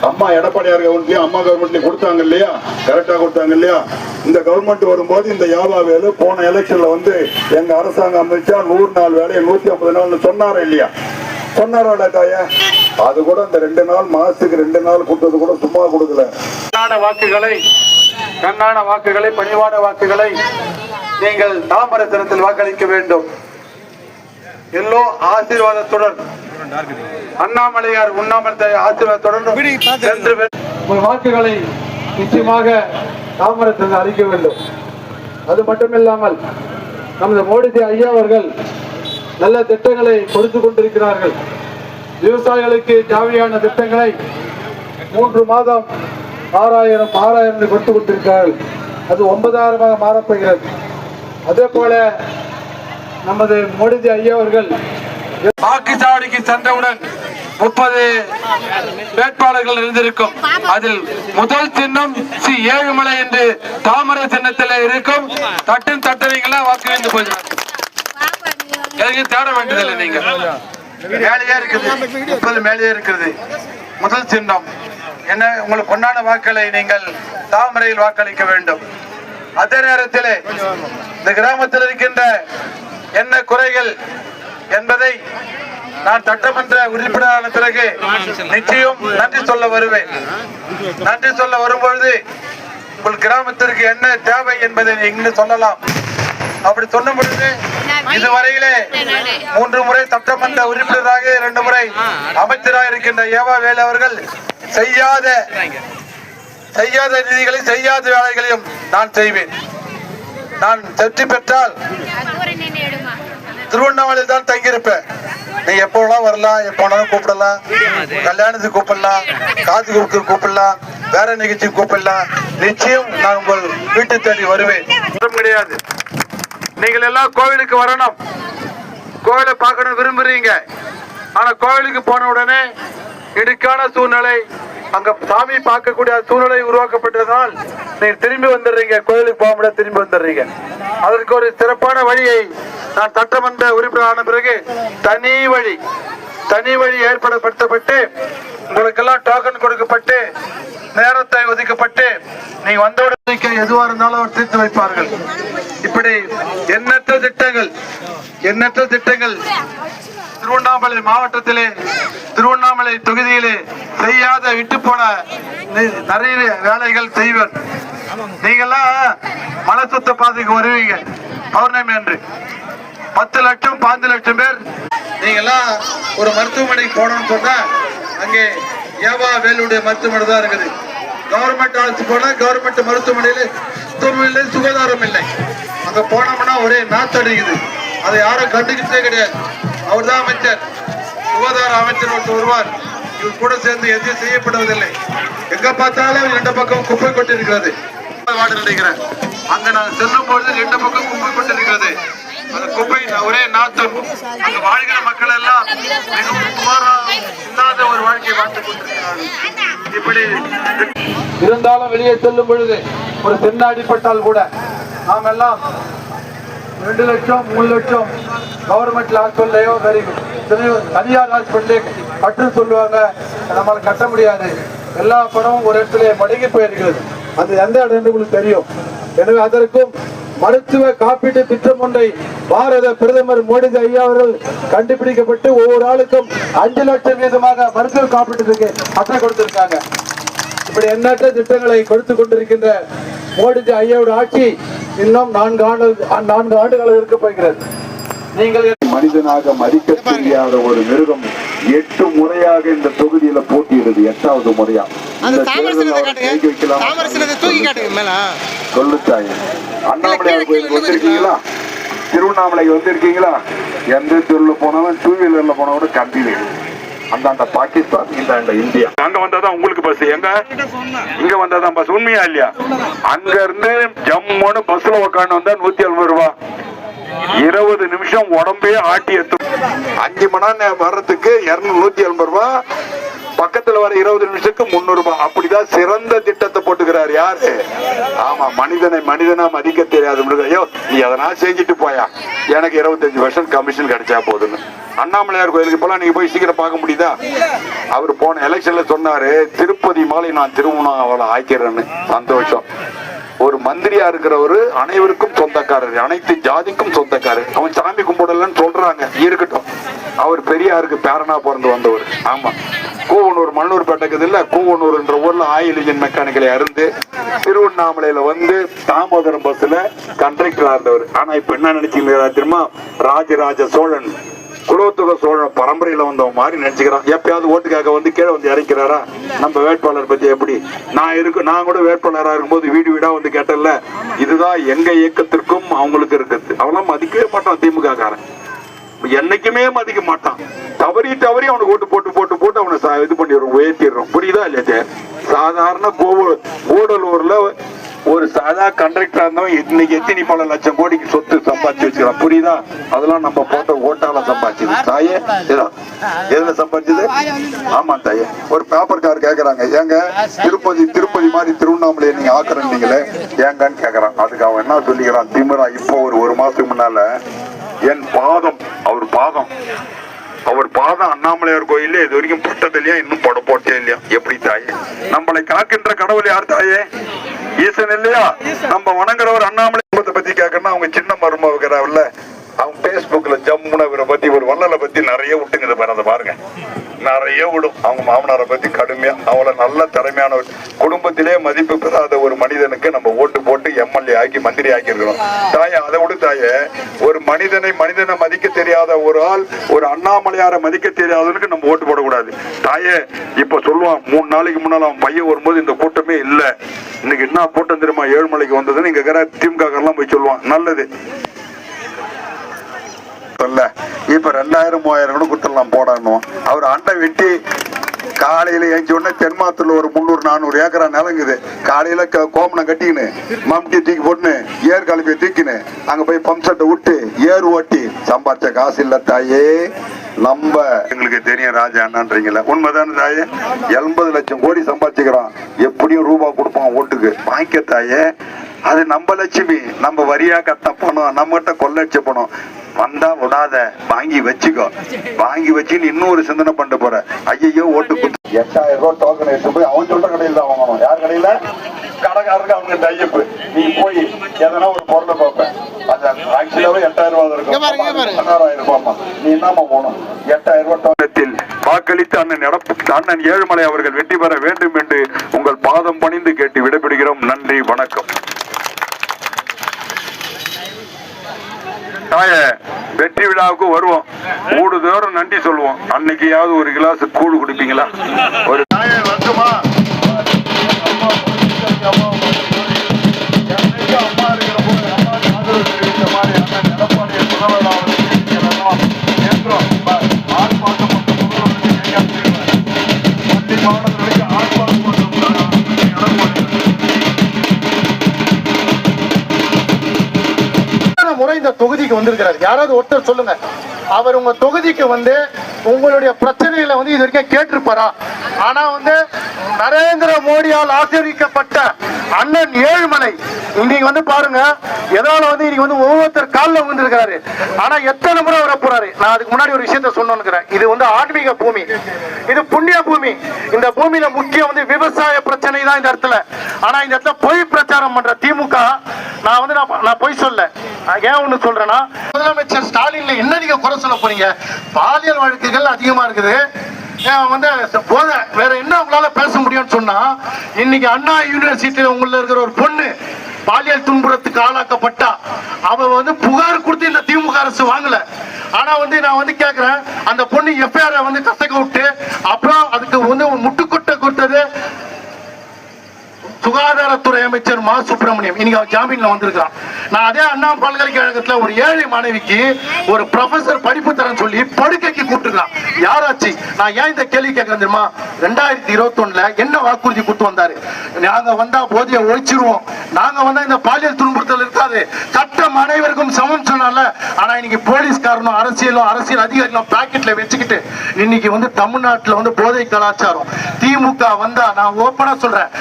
அம்மா எடப்பாடியார் கவர்மெண்ட்லயும் அம்மா கவர்மெண்ட்லயும் கொடுத்தாங்க இல்லையா? கரெக்டா கொடுத்தாங்க இல்லையா? இந்த கவர்மெண்ட் வரும்போது இந்த யாவா வேலை போன எலெக்ஷன்ல எங்க அரசாங்கம் அமைச்சா 100 நாள் வேலையை 150 நாள் சொன்னாரா இல்லையா? சொன்னாரா இல்லையா? அது கூட இந்த 2 நாள் மாசத்துக்கு 2 நாள் கொடுத்தது கூட சும்மா கொடுக்கல. கண்ணான வாக்குகளை பணிவான வாக்குகளை நீங்கள் தாமரை தினத்தில் வாக்களிக்க வேண்டும். எல்லோ ஆசீர்வாதத்துடன் அண்ணாமலையார் உண்ணாமலை ஆசீர்வாதத்துடன் உங்கள் வாக்குகளை நிச்சயமாக தாமரத்தில் அறிக்க வேண்டும். அது மட்டுமில்லாமல் நமது மோடி ஐயா அவர்கள் நல்ல திட்டங்களை கொடுத்து கொண்டிருக்கிறார்கள். விவசாயிகளுக்கு தேவையான திட்டங்களை 3 மாதம் 6000 கொடுத்து கொண்டிருக்கிறார்கள். அது 9000 மாறப்போகிறது. அதே போல நமது மோடி ஐயா அவர்கள் வாக்குச்சாவடிக்கு சென்றவுடன் 30 வேட்பாளர்கள் இருந்திருக்கும். அதில் முதல் சின்னம் ஏழுமலை என்று தாமரை சின்னத்தில் இருக்கும். தட்டுவீங்களா வாக்கு வந்து போயிடும். தேட வேண்டியதில்லை. நீங்க மேலேயே இருக்குது, 30 மேலேயே இருக்கிறது முதல் சின்னம். என்ன உங்களுக்கு பொன்னான வாக்களை நீங்கள் தாமரையில் வாக்களிக்க வேண்டும். அதே நேரத்தில் இந்த கிராமத்தில் இருக்கின்ற என்ன குறைகள் என்பதை நான் சட்டமன்ற உறுப்பினரான பிறகு நிச்சயம் நன்றி சொல்ல வருவேன். நன்றி சொல்ல வரும்பொழுது உங்கள் கிராமத்திற்கு என்ன தேவை என்பதை இங்கு சொல்லலாம். அப்படி சொன்ன பொழுது இதுவரையிலே 3 முறை சட்டமன்ற உறுப்பினராக 2 முறை அமைச்சராக இருக்கின்ற ஏவா வேலு அவர்கள் செய்யாத நிதிகளை செய்யாத வேலைகளையும் நான் செய்வேன். நான் வெற்றி பெற்றால் திருவண்ணாமலையில் தான் தங்கியிருப்பேன். நீங்க எப்போலாம் வரலாம், எப்போனாலும் கூப்பிடலாம். கல்யாணத்துக்கு கூப்பிடலாம், காது குறுக்கு கூப்பிடலாம், வேற நிகழ்ச்சி கூப்பிடலாம். நிச்சயம் நான் உங்கள் வீட்டு தேடி வருவேன். கிடையாது, நீங்கள் எல்லாம் கோவிலுக்கு வரணும், கோவிலை பார்க்கணும் விரும்புறீங்க. ஆனா கோவிலுக்கு போன உடனே இடுக்கான சூழ்நிலை, அங்க சாமி பார்க்கக்கூடிய சூழ்நிலை உருவாக்கப்பட்டதால் நீங்க திரும்பி வந்துடுறீங்க. கோவிலுக்கு போக முடியாது, திரும்பி வந்துடுறீங்க. அதற்கு ஒரு சிறப்பான வழியை நான் சட்டமன்ற உறுப்பினரான பிறகு தனி வழி ஏற்படுத்தப்பட்டு உங்களுக்கெல்லாம் டோக்கன் கொடுக்கப்பட்டு நேரத்தை ஒதுக்கப்பட்டு நீங்க வந்தவுடன் எதுவா இருந்தாலும் அவர் தீர்த்து வைப்பார்கள். இப்படி எண்ணற்ற திட்டங்கள் திருவண்ணாமலை மாவட்டத்திலே, திருவண்ணாமலை தொகுதியிலே செய்யாத விட்டு போன நிறைய வேலைகள் செய்வர். நீங்கெல்லாம் மலை சுத்த பாதைக்கு வருவீங்க பௌர்ணமி அன்று 10 லட்சம் 5 லட்சம் பேர். நீங்கெல்லாம் ஒரு மருத்துவமனைக்கு போனோம்னு சொன்னா அங்கே ஏவா வேலுடைய மருத்துவமனை தான் இருக்குது. கவர்மெண்ட் ஆட்சி போனா கவர்மெண்ட் மருத்துவமனையில சுத்தமும் இல்லை, சுகாதாரம் இல்லை. அங்க போனோம்னா ஒரே நாத்தடிக்குது. அதை யாரும் கண்டுக்கிட்டே கிடையாது. அவர் தான் அமைச்சர், சுகாதார அமைச்சர் ஒருத்தர் வருவார். இவர் கூட சேர்ந்து எதுவும் செய்யப்படுவதில்லை. எங்க பார்த்தாலும் 2 பக்கம் குப்பை கொட்டி இருக்கிறது. வார்டு நினைக்கிறேன், அங்க நான் செல்லும் பொழுது 2 பக்கம் குப்பை கொட்டி இருக்கிறது. அந்த குப்பை ஒரே நாத்தம். அங்க வாழ்கிற மக்கள் எல்லாம் மிகவும் சுமாராக இல்லாத ஒரு வாழ்க்கையை வாழ்ந்து கொண்டிருக்கிறார்கள். இப்படி இருந்தாலும் வெளியே செல்லும் பொழுது ஒரு தென்ன அடிப்பட்டால் கூட நாம் எல்லாம் 2 லட்சம் 3 லட்சம் கவர்மெண்ட் ஹாஸ்பிட்டலையோ தனியார் ஹாஸ்பிட்டலே கட்டு சொல்லுவாங்க. நம்மளால கட்ட முடியாது. எல்லா பணமும் ஒரு இடத்துல மடங்கி போயிருக்கிறது. அது எந்த இடம் உங்களுக்கு தெரியும். எனவே அதற்கும் மருத்துவ காப்பீட்டு திட்டம் ஒன்றை பாரத பிரதமர் மோடி ஐயா அவர்கள் கண்டுபிடிக்கப்பட்டு ஒவ்வொரு ஆளுக்கும் 5 லட்சம் வீதமாக மருத்துவ காப்பீட்டுக்கு அட்டை கொடுத்திருக்காங்க. இப்படி எண்ணற்ற திட்டங்களை கொடுத்து கொண்டிருக்கின்ற மோடி ஐயாவோட ஆட்சி இன்னும் 4 ஆண்டுகள் இருக்க போகிறது. நீங்கள் மனிதனாக மதிக்க தெரியாத ஒரு மிருகம் 8 முறையாக இந்த தொகுதியில போட்டியிடுது. 8வது முறையா சொல்லுத்தாங்க. அண்ணாமலை வந்திருக்கீங்களா? திருவண்ணாமலைக்கு வந்திருக்கீங்களா? எந்த தெருல போனாலும் 2 வீலர்ல போனா கூட கம்பியில அந்த பாகிஸ்தான் இந்த இந்தியா. அங்க வந்தாதான் உங்களுக்கு பஸ், எங்க இங்க வந்தாதான் பஸ். உண்மையா இல்லையா? அங்க இருந்து ஜம்முன்னு பஸ்ல உட்காந்து வந்தா 150 ரூபாய். 20 நிமிஷம் உடம்பே ஆட்டி எத்தும். 5 மணி நேரம் வர்றதுக்கு 150 ரூபாய். பக்கத்துல வர 20 நிமிஷத்துக்கு 300 ரூபாய். அப்படிதான் சிறந்த திட்டத்தை போட்டுக்கிறார். யாரு? ஆமா, மனிதனா மதிக்க தெரியாது. ஐயோ நீ அதனால செஞ்சுட்டு போயா, எனக்கு 25% கமிஷன் கிடைச்சா போதுன்னு. அண்ணாமலையார் கோயிலுக்கு போலாம் நீங்க போய் சீக்கிரம் பார்க்க முடியுதா? அவர் போன எலெக்ஷன்ல சொன்னாரு, திருப்பதி மாலை நான் திருமணம் ஆக்கிறேன்னு. சந்தோஷம். ஒரு மந்திரியா இருக்கிறவரு அனைவருக்கும் சொந்தக்காரர், அனைத்து ஜாதிக்கும் சொந்தக்காரர். அவன் சாமி கும்பிடலன்னு சொல்றாங்க, இருக்கட்டும். அவர் பெரியாருக்கு பேரனா பிறந்து வந்தவர். ஆமா, கூவனூர் மண்ணூர் பேட்டைக்குது இல்ல, கூவனூர்ன்ற ஊர்ல ஆயில் இன்ஜின் மெக்கானிக்கலை அருந்து திருவண்ணாமலையில வந்து தாமோதரம் பஸ்ல கண்டக்டரா இருந்தவர். ஆனா இப்ப என்ன நினைச்சீங்களா தெரியுமா? ராஜராஜ சோழன் குலோத்துக சோழன் பரம்பரையில வந்தவன் மாதிரி நினைச்சுக்கிறான். எப்பயாவது ஓட்டுக்காக வந்து கீழே வந்து இறக்கிறாரா? நம்ம வேட்பாளர் பத்தி எப்படி? நான் கூட வேட்பாளராக இருக்கும்போது வீடு வீடா வந்து கேட்டல, இதுதான் எங்க இயக்கத்திற்கும் அவங்களுக்கு இருக்குது. அவெல்லாம் மதிக்கவே மாட்டான் திமுக காரன், என்னைக்குமே மதிக்க மாட்டான். தவறி அவனுக்கு ஓட்டு போட்டு அவனை இது பண்ணிடுறோம், உயர்த்திடுறோம். புரியுதா இல்லையா? சாதாரண கூடலூர்ல ஒரு சாதா கண்டக்டரா இருந்தவன் இன்னைக்கு எத்தனை பல லட்சம் கோடிக்கு சொத்து சம்பாதிச்சு வச்சுக்கிறான். புரியுதா? அதெல்லாம் நம்ம போட்ட ஓட்டால சம்பாதிச்சது. தாயே எதுல சம்பாதிச்சது? ஆமா தாயே. ஒரு பேப்பர் கார் கேக்குறாங்க, ஏங்க திருப்பதி மாதிரி திருவண்ணாமலையை நீங்க ஆக்குறீங்களே ஏங்கன்னு கேக்குறான். அதுக்கு அவன் என்ன சொல்லிக்கிறான் திமிரா, இப்போ ஒரு மாசத்துக்கு முன்னால என் பாதம் அவர் பாதம் அண்ணாமலையார் கோயில இது வரைக்கும் பட்டதில்லையா, இன்னும் பட போட்டே இல்லையா? எப்படி தாயே? நம்மளை காக்கின்ற கடவுள் யார் தாயே? ஈசன் இல்லையா? நம்ம வணங்குறவர் அண்ணாமலை பத்தி கேட்கணும்னா அவங்க சின்ன மருமகிறாவில்ல, அவங்க பேஸ்புக்ல ஜம்முனவரை பத்தி ஒரு வள்ளலை பத்தி நிறைய விட்டுங்குது பாரு. அதை பாருங்க, நிறைய விடும். அவங்க மாமனாரை பத்தி கடுமையா, அவளை நல்ல திறமையானவர். குடும்பத்திலே மதிப்பு பெறாத ஒரு மனிதனுக்கு நம்ம ஓட்டு போட்டு எம்எல்ஏ ஆக்கி மந்திரி ஆக்கி இருக்கிறோம். தாயே, அதை விடு தாயே. ஒரு மனிதனை மதிக்க தெரியாத ஒரு ஆள், ஒரு அண்ணாமலையாரை மதிக்க தெரியாதவனுக்கு நம்ம ஓட்டு போடக்கூடாது தாயே. இப்ப சொல்லுவான், 3 நாளைக்கு முன்னால அவன் பையன் வரும்போது இந்த கூட்டமே இல்ல, இன்னைக்கு என்ன கூட்டம் தெரியுமா ஏழுமலைக்கு வந்ததுன்னு இங்க திமுக எல்லாம் போய் சொல்லுவான். நல்லது. இப்ப 2000 3000 கூட கொடுத்துடலாம் போடணும். அவர் அண்டை வெட்டி காலையில ஏஞ்சி உடனே தென்மாத்துல ஒரு 300 400 ஏக்கரா நிலங்குது. காலையில கோமனை கட்டிக்கின்னு மம்டி தூக்கி போட்டுன்னு ஏர் கலப்பிய தூக்கின்னு அங்க போய் பம்ப் செட்டை விட்டு ஏர் ஓட்டி சம்பாதிச்ச காசு இல்ல தாயே. நம்ம எங்களுக்கு தெரியும் ராஜா என்னன்றீங்களா? உண்மைதானே தாயே? 80 லட்சம் கோடி சம்பாதிச்சுக்கிறான். எப்படியும் ரூபா கொடுப்பான் ஓட்டுக்கு, வாங்கிக்க தாயே. அது நம்ம லட்சுமி, நம்ம வரியா கட்ட பணம், நம்மகிட்ட கொள்ளடிச்ச பணம். வந்தா விடாத, வாங்கி வச்சுக்கோ. வாங்கி வச்சு இன்னொரு சிந்தனை பண்ணிட்டு போற. ஐயோ ஓட்டு 8000 ரூபாய் டோக்கன் எடுத்து போய் அவன் சொல்ற கடையில் தான் வாங்கணும். யார் கடையில? கடைக்காரருக்கு அவங்க டைப்பு. நீ போய் எதனா ஒரு பொருளை பார்ப்பேன், ஆக்சுவலாவே 8000 ரூபாய் இருக்கும், 16,000 ரூபாய். நீ என்னமா போகணும்? 8000 ரூபாய் டோக்கனத்தில் வாக்களித்து அண்ணன் ஏழுமலை அவர்கள் வெற்றி பெற வேண்டும் என்று உங்கள் பாதம் பணிந்து கேட்டு விடைபெறுகிறோம். நன்றி, வணக்கம். வணக்கம். தாய வெற்றி விழாவுக்கு வருவோம், மூணு தூரம் நன்றி சொல்லுவோம். அன்னைக்கையாவது ஒரு கிளாஸ் கூழ் குடிப்பீங்களா? ஒரு தாய வருமா அம்மா இருக்கிற போது அம்மாவுக்கு ஆதரவு தெரிவித்த மாதிரி அண்ணன் எடப்பாடியை முதல்வராக ஆர்ப்பாட்டப்பட்ட முதல்வருக்கு பள்ளி மாணவர்களுக்கு ஆர்ப்பாட்டப்பட்ட முறை இந்த தொகுதிக்கு வந்திருக்கிறார். யாராவது ஒருத்தர் சொல்லுங்க, அவர் உங்க தொகுதிக்கு வந்து உங்களுடைய பிரச்சனைகளை வந்து இது வரைக்கும் கேட்டிருப்பாரா? ஆனா வந்து நரேந்திர மோடியால் ஆசீர்வதிக்கப்பட்ட அண்ணன் ஏழுமலை இன்னைக்கு வந்து பாருங்க, எதால வந்து இன்னைக்கு வந்து ஒவ்வொருத்தர் காலில் வந்திருக்கிறாரு. ஆனா எத்தனை முறை வர போறாரு? நான் அதுக்கு முன்னாடி ஒரு விஷயத்த சொல்லணும்னுக்கிறேன். இது வந்து ஆன்மீக பூமி, இது புண்ணிய பூமி. இந்த பூமியில முக்கியம் வந்து விவசாய பிரச்சனை தான் இந்த இடத்துல. ஆனா இந்த இடத்துல பொய் பிரச்சாரம் பண்ற திமுக, நான் பொய் சொல்ல. ஏன் ஒண்ணு சொல்றேன்னா, முதலமைச்சர் ஸ்டாலின்ல என்ன நீங்க குறை சொல்ல போறீங்க? பாலியல் வழக்குகள் அதிகமா இருக்குது, வந்து வேற என்ன உங்களால பேச முடியும்னு சொன்னா, இன்னைக்கு அண்ணா யூனிவர்சிட்டியில உள்ள இருக்கிற ஒரு பொண்ணு பாலியல் துன்புறத்துக்கு ஆளாக்கப்பட்டா, அவ வந்து புகார் கொடுத்து இந்த திமுக அரசு வாங்கல. ஆனா வந்து நான் வந்து கேக்குறேன், அந்த பொண்ணு எஃப்ஐஆர் வந்து கசக்க விட்டு அப்புறம் அதுக்கு வந்து முட்டுக்கொட்டை கொடுத்தது சுகாதாரத்துறை அமைச்சர் மா சுப்பிரமணியம். இன்னைக்கு அவர் ஜாமீன்ல வந்திருக்கான். நான் அதே அண்ணா பல்கலைக்கழகத்துல ஒரு ஏழை மாணவிக்கு ஒரு ப்ரொஃபசர் படிப்பு தரேன்னு சொல்லி படுக்கைக்கு கூப்பிட்டுருக்கான். யாராச்சு? நான் ஏன் இந்த கேள்வி கேட்கறேன் தெரியுமா? 2021 என்ன வாக்குறுதி கொடுத்து வந்தாரு? நாங்க வந்தா போதிய ஒழிச்சிருவோம், நாங்க வந்தா இந்த பாலியல் துன்புறுத்தல் இருக்காது, சட்டம் அனைவருக்கும் சமம் சொன்னால. ஆனா இன்னைக்கு போலீஸ்காரனும் அரசியல் அதிகாரிகளும் பாக்கெட்ல வச்சுக்கிட்டு இன்னைக்கு வந்து தமிழ்நாட்டுல வந்து போதை கலாச்சாரம். திமுக வந்தா நான் ஓப்பனா சொல்றேன்,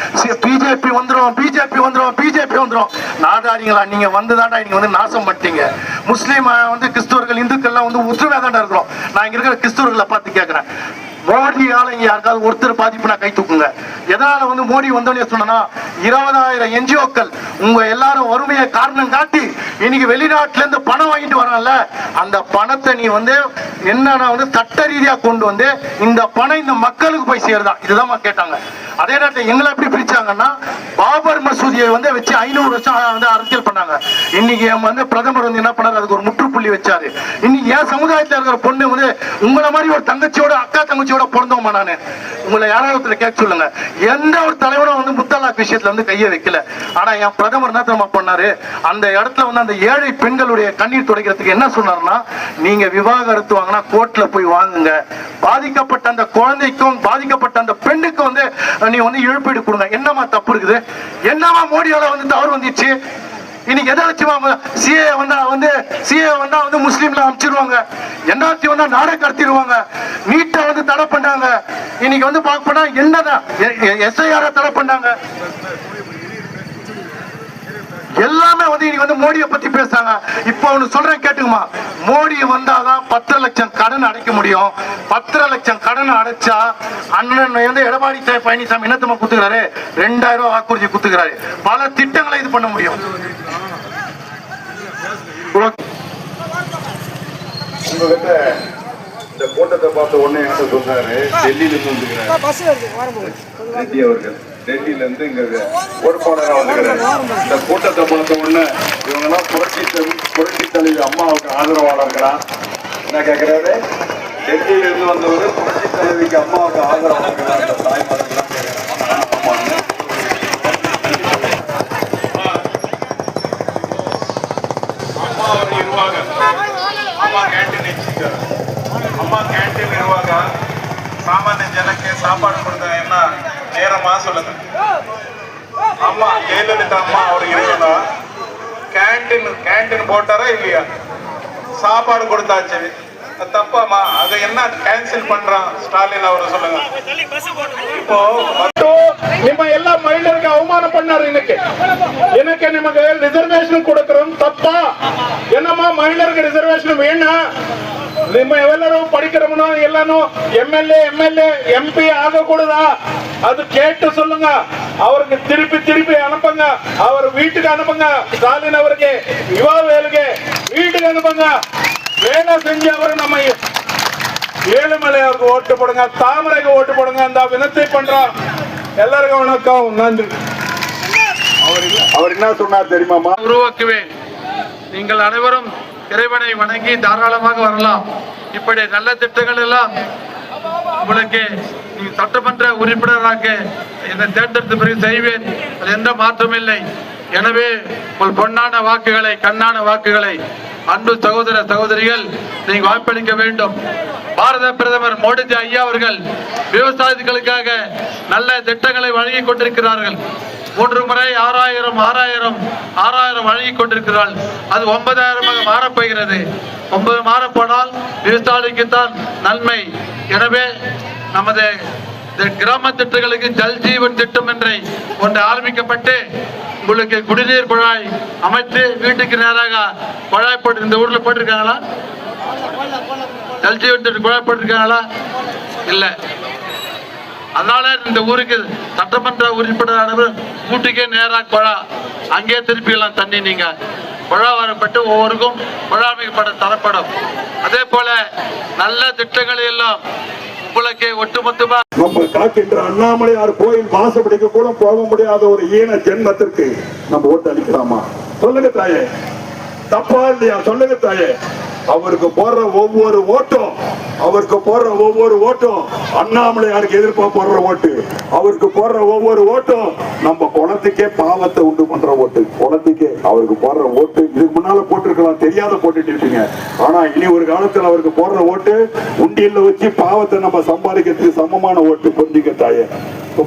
பிஜேபி வந்துரும். நாதாரிங்களா நீங்க வந்துதான்டா இன்னைக்கு வந்து நாசம் பண்ணிட்டீங்க. முஸ்லீம் வந்து கிறிஸ்தவர்கள் இந்துக்கள்லாம் வந்து உற்றுவேதாண்டா இருக்கிறோம். நான் இங்க இருக்கிற கிறிஸ்தவர்களை பார்த்து கேட்கிறேன், மோடியால இங்க யாருக்காவது ஒருத்தர் பாதிப்புனா கை தூக்குங்க. எதனால வந்து மோடி வந்தோடனே சொன்னா, 20,000 என்ஜிஓக்கள் உங்க எல்லாரும் வறுமையை காரணம் காட்டி இன்னைக்கு வெளிநாட்டுல இருந்து பணம் வாங்கிட்டு வரான்ல, அந்த பணத்தை நீ வந்து என்னன்னா வந்து சட்ட ரீதியா கொண்டு வந்து இந்த பணம் இந்த மக்களுக்கு போய் சேருதா? இதுதான் கேட்டாங்க. அதே நேரத்தில் எங்களை எப்படி பிரிச்சாங்கன்னா, பாபர் மசூதியை வந்து வச்சு 500 வருஷம் வந்து அரசியல் பண்ணாங்க. இன்னைக்கு வந்து பிரதமர் வந்து என்ன பண்ணாரு, அதுக்கு ஒரு முற்றுப்புள்ளி வச்சாரு. இன்னைக்கு என் சமுதாயத்தில் இருக்கிற பொண்ணு வந்து உங்களை மாதிரி ஒரு தங்கச்சியோட அக்கா தங்கச்சியோட பிறந்தோமா? நானு உங்களை யாராவது கேட்க சொல்லுங்க, எந்த ஒரு தலைவரும் வந்து முத்தலாக் விஷயத்துல வந்து கையை வைக்கல. ஆனா என் பிரதமர் என்ன தெரியுமா பண்ணாரு? அந்த இடத்துல வந்து அந்த ஏழை பெண்களுடைய கண்ணீர் துடைக்கிறதுக்கு என்ன சொன்னாருன்னா, நீங்க விவாகரத்து வாங்கினா கோர்ட்ல போய் வாங்குங்க, பாதிக்கப்பட்ட அந்த குழந்தைக்கும் பாதிக்கப்பட்ட அந்த பெண்ணுக்கும் வந்து நீ வந்து இழப்பீடு கொடுங்க. என்னமா தப்பு இருக்குது? என்னமா மோடியால வந்து தவறு வந்துச்சு? இன்னைக்கு எதை வச்சு சிஏ வந்தா வந்து முஸ்லீம்ல அனுப்பிச்சிருவாங்க, என்ஆர்சி வந்தா நாடை கடத்திடுவாங்க, நீட்டை வந்து தடை பண்ணாங்க. இன்னைக்கு வந்து பார்க்க போனா என்னதான் எஸ்ஐஆர் தடை பண்ணாங்க. எல்லாமே வந்து இன்னைக்கு வந்து மோடியை பத்தி பேசுறாங்க. இப்ப ஒண்ணு சொல்றேன் கேட்டுக்குமா, மோடி வந்தாதான் 10 லட்சம் கடன் அடைக்க முடியும். 10 லட்சம் கடன் அடைச்சா அண்ணன் வந்து எடப்பாடி பழனிசாமி என்னத்தமா குத்துக்கிறாரு? 2000 ரூபாய் வாக்குறுதி குத்துக்கிறாரு. பல திட்டங்களை இது பண்ண முடியும். உங்ககிட்ட இந்த கூட்டத்தை பார்த்த உடனே என்ன சொன்னாரு, டெல்லியில இருந்து வந்துக்கிறாரு ரெட்டி அவர்கள், டெல்லியில இருந்து இங்க பொறுப்பாளராக வந்துக்கிறாரு. இந்த கூட்டத்தை பார்த்த உடனே இவங்கெல்லாம் புரட்சி தலைவி அம்மாவுக்கு ஆதரவாளர்களா என்ன கேட்கிறாரு? டெல்லியில இருந்து வந்தவர் புரட்சி தலைவிக்கு அம்மாவுக்கு ஆதரவாளர்களா? இந்த தாய்மார்கள்லாம் கேட்கிறாங்க. ಅಮ್ಮ ಕ್ಯಾಂಟೀನ್ ಇರುವಾಗ ಸಾಮಾನ್ಯ ಜನಕ್ಕೆ ಸಾಪಾಡು ಕೊಡ್ತಾರೆ என்ன நேரமா சொல்லுங்க. அம்மா ஜெயலலிதா அம்மா அவருக்கு இருக்கல, கேண்டீன் போட்டாரா இல்லையா? சாப்பாடு கொடுத்தாச்சு, தப்பாமா? அதை என்ன கேன்சல் பண்றான் ஸ்டாலின் அவர் சொல்லுங்க. இப்போ ನಿಮ್ಮ ಎಲ್ಲ ಮಹಿಳೆಯರಿಗೆ ಅವಮಾನ பண்ணாரு. எனக்கு ನಿಮಗೆ ರಿಸರ್ವೇಶನ್ கொடுக்கிறோம் தப்பா? என்னமா மಹಿಳೆಯರಿಗೆ ರಿಸರ್ವೇಶನ್ வேணும்? ನಿಮ್ಮ ಎಲ್ಲರೂ படிக்கிறவனோ எல்லாரும் எம்எல்ஏ எம்பி ஆகக்கூடாதா? அது கேட்டு சொல்லுங்க. அவருக்கு திருப்பி அனுப்புங்க, அவர் வீட்டுக்கு அனுப்புங்க. ஸ்டாலின் அவருக்கு யுவாவேலுக்கு வீட்டுக்கு அனுப்புங்க. வேலை செஞ்சு அவர் நம்ம ஏழுமலை அவருக்கு ஓட்டு போடுங்க, தாமரைக்கு ஓட்டு போடுங்க. அந்த வினத்தை பண்றோம். எல்லாருக்கும் வணக்கம், நன்றி. அவர் என்ன சொன்னார் தெரியுமாமா? உருவாக்குவேன். நீங்கள் அனைவரும் இறைவனை வணங்கி தாராளமாக வரலாம். இப்படி நல்ல திட்டங்கள் எல்லாம் உங்களுக்கு நீங்க சட்டமன்ற உறுப்பினராக என்னை தேர்ந்தெடுத்த பிறகு செய்வேன். அது எந்த மாற்றமும் இல்லை. எனவே உங்கள் பொன்னான வாக்குகளை, கண்ணான வாக்குகளை அன்பு சகோதர சகோதரிகள் நீங்க வாய்ப்பளிக்க வேண்டும். பாரத பிரதமர் மோடிஜி ஐயா அவர்கள் விவசாயிகளுக்காக நல்ல திட்டங்களை வழங்கி கொண்டிருக்கிறார்கள். 3 முறை 6000 வழங்கி கொண்டிருக்கிறார்கள். அது 9000 மாறப்போகிறது. 9 மாறப்போனால் விவசாயிக்குத்தான் நன்மை. எனவே நமது கிராம திட்டங்களுக்கு ஜல் ஜீவன் திட்டம் என்ற ஒன்று ஆரம்பிக்கப்பட்டு உங்களுக்கு குடிநீர் குழாய் அமைத்து வீட்டுக்கு நேராக குழாய் போட்டு இந்த ஊர்ல போட்டிருக்காங்களா? ஜல் ஜீவன் திட்டம் குழாய் போட்டிருக்காங்களா? இல்லை. அதனால இந்த ஊருக்கு சட்டமன்ற உறுப்பினரானவர் வீட்டுக்கே நேராக குழா அங்கேயே திருப்பிக்கலாம் தண்ணி. நீங்க குழா வரப்பட்டு ஒவ்வொருக்கும் குழா அமைக்கப்பட தரப்படும். அதே போல நல்ல திட்டங்களை எல்லாம் உங்களுக்கு ஒட்டுமொத்தமா நம்ம காக்கின்ற அண்ணாமலையார் கோயில் வாசப்படிக்கு கூட போக முடியாத ஒரு ஈன ஜென்மத்திற்கு நம்ம ஓட்டு அளிக்கலாமா? சொல்லுங்க தாயே, தப்பா இல்லையா? சொல்லுங்க தாயே. அவருக்கு போடுற ஒவ்வொரு ஓட்டும் அண்ணாமலையாருக்கு எதிர்ப்பா போடுற ஓட்டு. அவருக்கு போடுற ஒவ்வொரு ஓட்டும் நம்ம குணத்துக்கே பாவத்தை உண்டு பண்ற ஓட்டு. குணத்துக்கே அவருக்கு போடுற ஓட்டு இதுக்கு முன்னால போட்டிருக்கலாம், தெரியாத போட்டுட்டு இருப்பீங்க. ஆனா இனி ஒரு காலத்துல அவருக்கு போடுற ஓட்டு உண்டியல்ல வச்சு பாவத்தை நம்ம சம்பாதிக்கிறதுக்கு சமமான ஓட்டு. புரிஞ்சுக்க தாயே.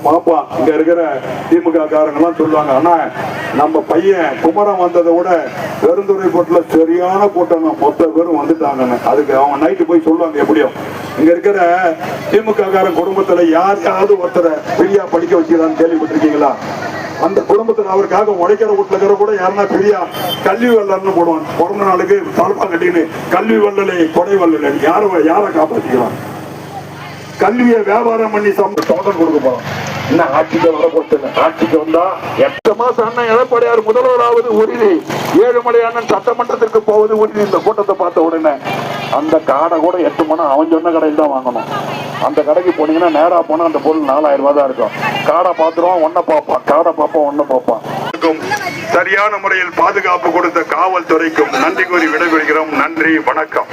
பாப்பா இங்க இருக்கிற திமுக காரங்க எல்லாம் சொல்லுவாங்க, ஆனா நம்ம பையன் குமரன் வந்ததை விட பெருந்துறை கோட்டில சரியான கூட்டம் மொத்த பேரும் வந்துட்டாங்கன்னு. அதுக்கு அவங்க நைட்டு போய் சொல்லுவாங்க. எப்படியும் இங்க இருக்கிற திமுக காரன் குடும்பத்துல யாரையாவது ஒருத்தரை பெரியா படிக்க வச்சுக்கலான்னு கேள்விப்பட்டிருக்கீங்களா? அந்த குடும்பத்துல அவருக்காக உழைக்கிற வீட்டுல இருக்கிற கூட யாருன்னா பெரியா கல்வி வல்லல்னு போடுவான். பிறந்த நாளுக்கு தலப்பா கட்டின்னு கல்வி வல்லலை கொடை வல்லலை யாரை காப்பாற்றிக்கலாம்? கல்வியை வியாபாரம் பண்ணி சம்பளம் கொடுக்க போறோம். என்ன ஆட்சிக்கு வர போட்டு ஆட்சிக்கு வந்தா 8 மாசம் அண்ணன் எடப்பாடியார் முதல்வராவது உறுதி. ஏழுமலை அண்ணன் சட்டமன்றத்திற்கு போவது உறுதி. இந்த கூட்டத்தை பார்த்த உடனே அந்த காடை கூட 8 மணம் அவன் சொன்ன கடையில் தான் வாங்கணும். அந்த கடைக்கு போனீங்கன்னா நேரா போனா அந்த பொருள் 4000 ரூபாய் தான் இருக்கும். காடை பாத்துருவான், ஒன்ன பார்ப்பான். காடை பார்ப்பான், ஒன்ன பார்ப்பான். சரியான முறையில் பாதுகாப்பு கொடுத்த காவல்துறைக்கும் நன்றி கூறி விடைபெறுகிறோம். நன்றி, வணக்கம்.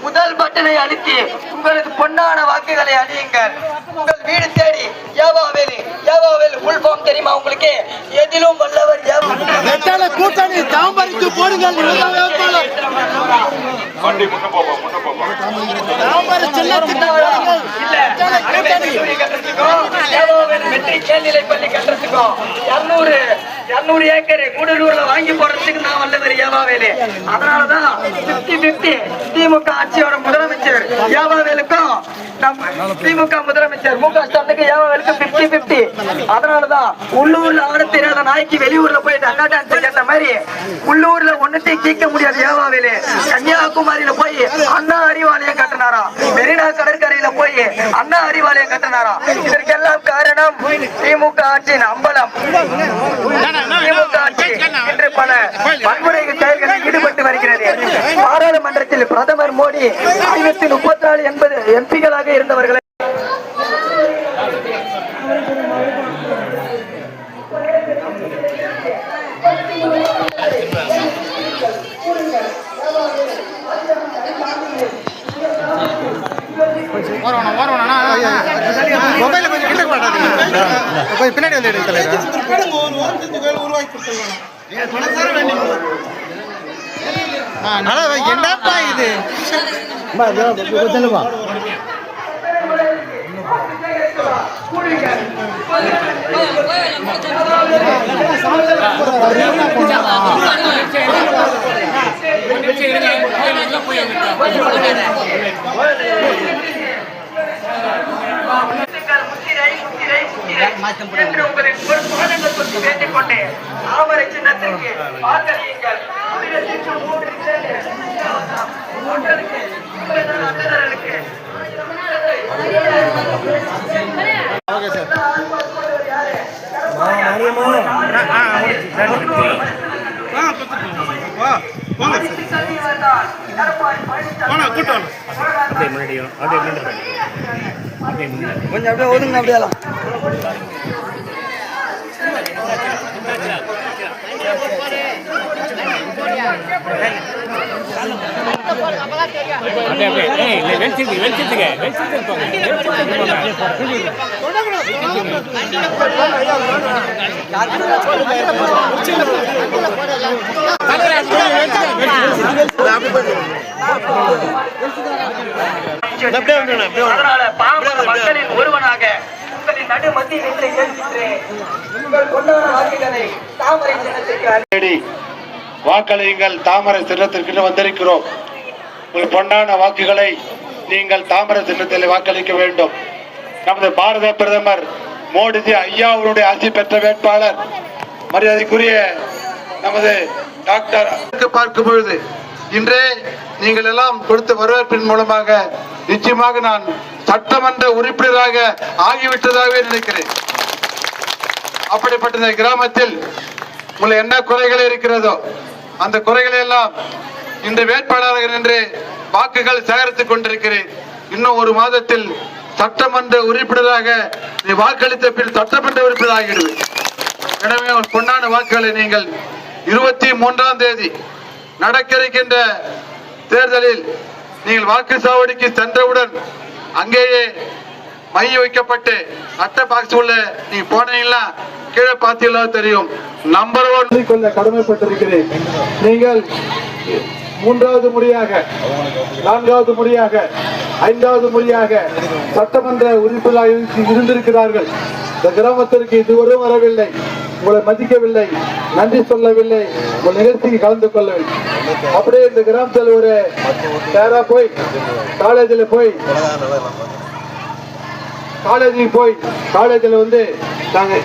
முதல் பட்டனை அழுத்தி உங்களது பொன்னான வாக்குகளை அழியுங்கள். உங்கள் வீடு தேடி ஏவாவேலு ஃபுல் ஃபார்ம் தெரியுமா உங்களுக்கு? எதிலும் வல்லவர் கூட்டணி தாம்பரிக்கு போடுங்கள். வெற்றி மேல்நிலை பள்ளி கட்டுறதுக்கும் 200 ஏக்கர் கூடலூர்ல வாங்கி போடுறதுக்கு நான் வல்லவர் ஏவாவேலு. அதனாலதான் 50-50 திமுக ஆட்சியோட முதலமைச்சர் ஏவாவேலுக்கும் திமுக முதலமைச்சர் மு க ஸ்டாலினுக்கு ஏவாவேலுக்கும் 50-50. அதனாலதான் உள்ளூர்ல ஆட தெரியாத நாய்க்கு வெளியூர்ல போயிட்டு அண்ணா டான்ஸ் கேட்ட மாதிரி உள்ளூர்ல ஒன்னத்தையும் கேட்க முடியாது ஏவாவேலு. கன்னியாகுமரியில போய் அண்ணா அறிவாலயம் கட்டினாரா, மெரினா கடற்கரையில போய் அண்ணா அறிவாலயம் கட்டினாரா. இதற்கெல்லாம் காரணம் திமுக ஆட்சியின் அம்பலம். திமுக ஆட்சி இன்று பல வன்முறை செயல்களில் ஈடுபட்டு வருகிறது. பாராளுமன்றத்தில் பிரதமர் மோடி 534 எம்பிகளாக இருந்தவர்களை மொபைல கொஞ்சம் கிட்ட மாட்டாதீங்க, கொஞ்சம் பின்னாடி வந்து எடுத்து என்னப்பா இது. என்று உங்களின் ஒரு பாதங்கள் சொல்லி வேண்டிக் கொண்டு தாமரை சின்னத்திற்கு வாக்களியுங்கள். தமிழகத்திற்கு 3 ஒன்றருக்கு அண்ணனருக்கு கொஞ்சம் அப்படியே ஒதுங்க அப்படியெல்லாம் மக்களின் ஒருவனாக உங்களின் நடு மத்தியில் நின்று கேட்கின்றேன். உங்கள் பொன்னான வாக்குகளை தாமரை சின்னத்திற்கு வாக்களியுங்கள். தாமரை சின்னத்திற்கு வந்திருக்கிறோம். உங்கள் பொன்னான வாக்குகளை நீங்கள் தாமரை சின்னத்தில் வாக்களிக்க வேண்டும். நமது பாரத பிரதமர் மோடிஜி ஐயா அவருடைய ஆட்சி பெற்ற வேட்பாளர் மரியாதைக்குரிய நமது டாக்டர் பார்க்கும் பொழுது இன்றே நீங்கள் எல்லாம் கொடுத்த வரவேற்பின் மூலமாக நிச்சயமாக நான் சட்டமன்ற உறுப்பினராக ஆகிவிட்டதாகவே நினைக்கிறேன். அப்படிப்பட்ட இந்த கிராமத்தில் உங்களுக்கு என்ன குறைகள் இருக்கிறதோ அந்த குறைகளை எல்லாம் இன்று வேட்பாளராக நின்று வாக்குகள் சேகரித்துக் கொண்டிருக்கிறேன். இன்னும் ஒரு மாதத்தில் சட்டமன்ற உறுப்பினராக நீ வாக்களித்த பின் சட்டமன்ற உறுப்பினர் ஆகிடுவேன். எனவே பொன்னான வாக்குகளை நீங்கள் 23ஆம் தேதி நடக்க இருக்கின்ற தேர்தலில் நீங்கள் வாக்குச்சாவடிக்கு சென்றவுடன் அங்கேயே மை வைக்கப்பட்டு அட்டை பாக்ஸ் உள்ள நீங்க போனீங்கன்னா கீழே பார்த்தீங்களா தெரியும். நம்பர் 1 கொள்ள கடமைப்பட்டிருக்கிறேன். நீங்கள் 3வது முறையாக 4வது முறையாக 5வது முறையாக சட்டமன்ற உறுப்பினராக இருந்திருக்கிறார்கள். இந்த கிராமத்திற்கு இதுவரை வரவில்லை, உங்களை மதிக்கவில்லை, நன்றி சொல்லவில்லை, உங்கள் நிகழ்ச்சிக்கு கலந்து கொள்ளவில்லை. அப்படியே இந்த கிராமத்தில் ஒரு நேரா போய் காலேஜில் போய் காலேஜில் வந்து நாங்கள்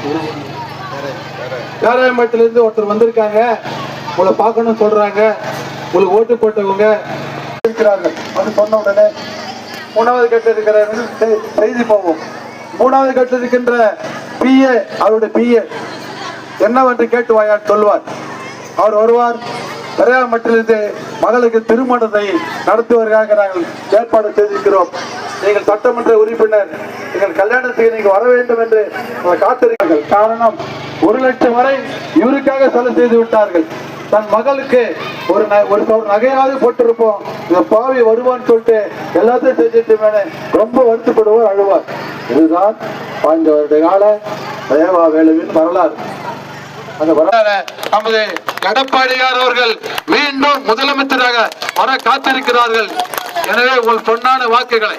பேராயம்பட்டிலிருந்து ஒருத்தர் வந்திருக்காங்க, உங்களை பார்க்கணும்னு சொல்றாங்க, உங்களுக்கு ஓட்டு போட்டவங்க இருக்கிறார்கள். அது சொன்ன உடனே 3வது கட்ட இருக்கிற செய்தி போவோம். 3வது கட்ட இருக்கின்ற பிஏ அவருடைய பிஏ என்னவென்று கேட்டு வாயால் சொல்வார். அவர் வருவார். பெரியாம்பட்டிலிருந்து மகளுக்கு திருமணத்தை நடத்துவதற்காக நாங்கள் ஏற்பாடு செய்திருக்கிறோம். நீங்கள் சட்டமன்ற உறுப்பினர், நீங்கள் கல்யாணத்துக்கு நீங்கள் வர வேண்டும் என்று காத்திருக்கிறார்கள். காரணம் 1 லட்சம் வரை இவருக்காக செலவு செய்து விட்டார்கள். தன் மகளுக்கு ஒரு நகையாவது போட்டிருப்போம், இந்த பாவி வருவான்னு சொல்லிட்டு எல்லாத்தையும் செஞ்சுட்டு மேலே ரொம்ப வருத்தப்படுவார், அழுவார். இதுதான் 5 வருட கால தேவா வேலுவின் வரலாறு. அந்த வரலாறு நமது எடப்பாடியார் அவர்கள் மீண்டும் முதலமைச்சராக வர காத்திருக்கிறார்கள். எனவே உங்கள் பொன்னான வாக்குகளை,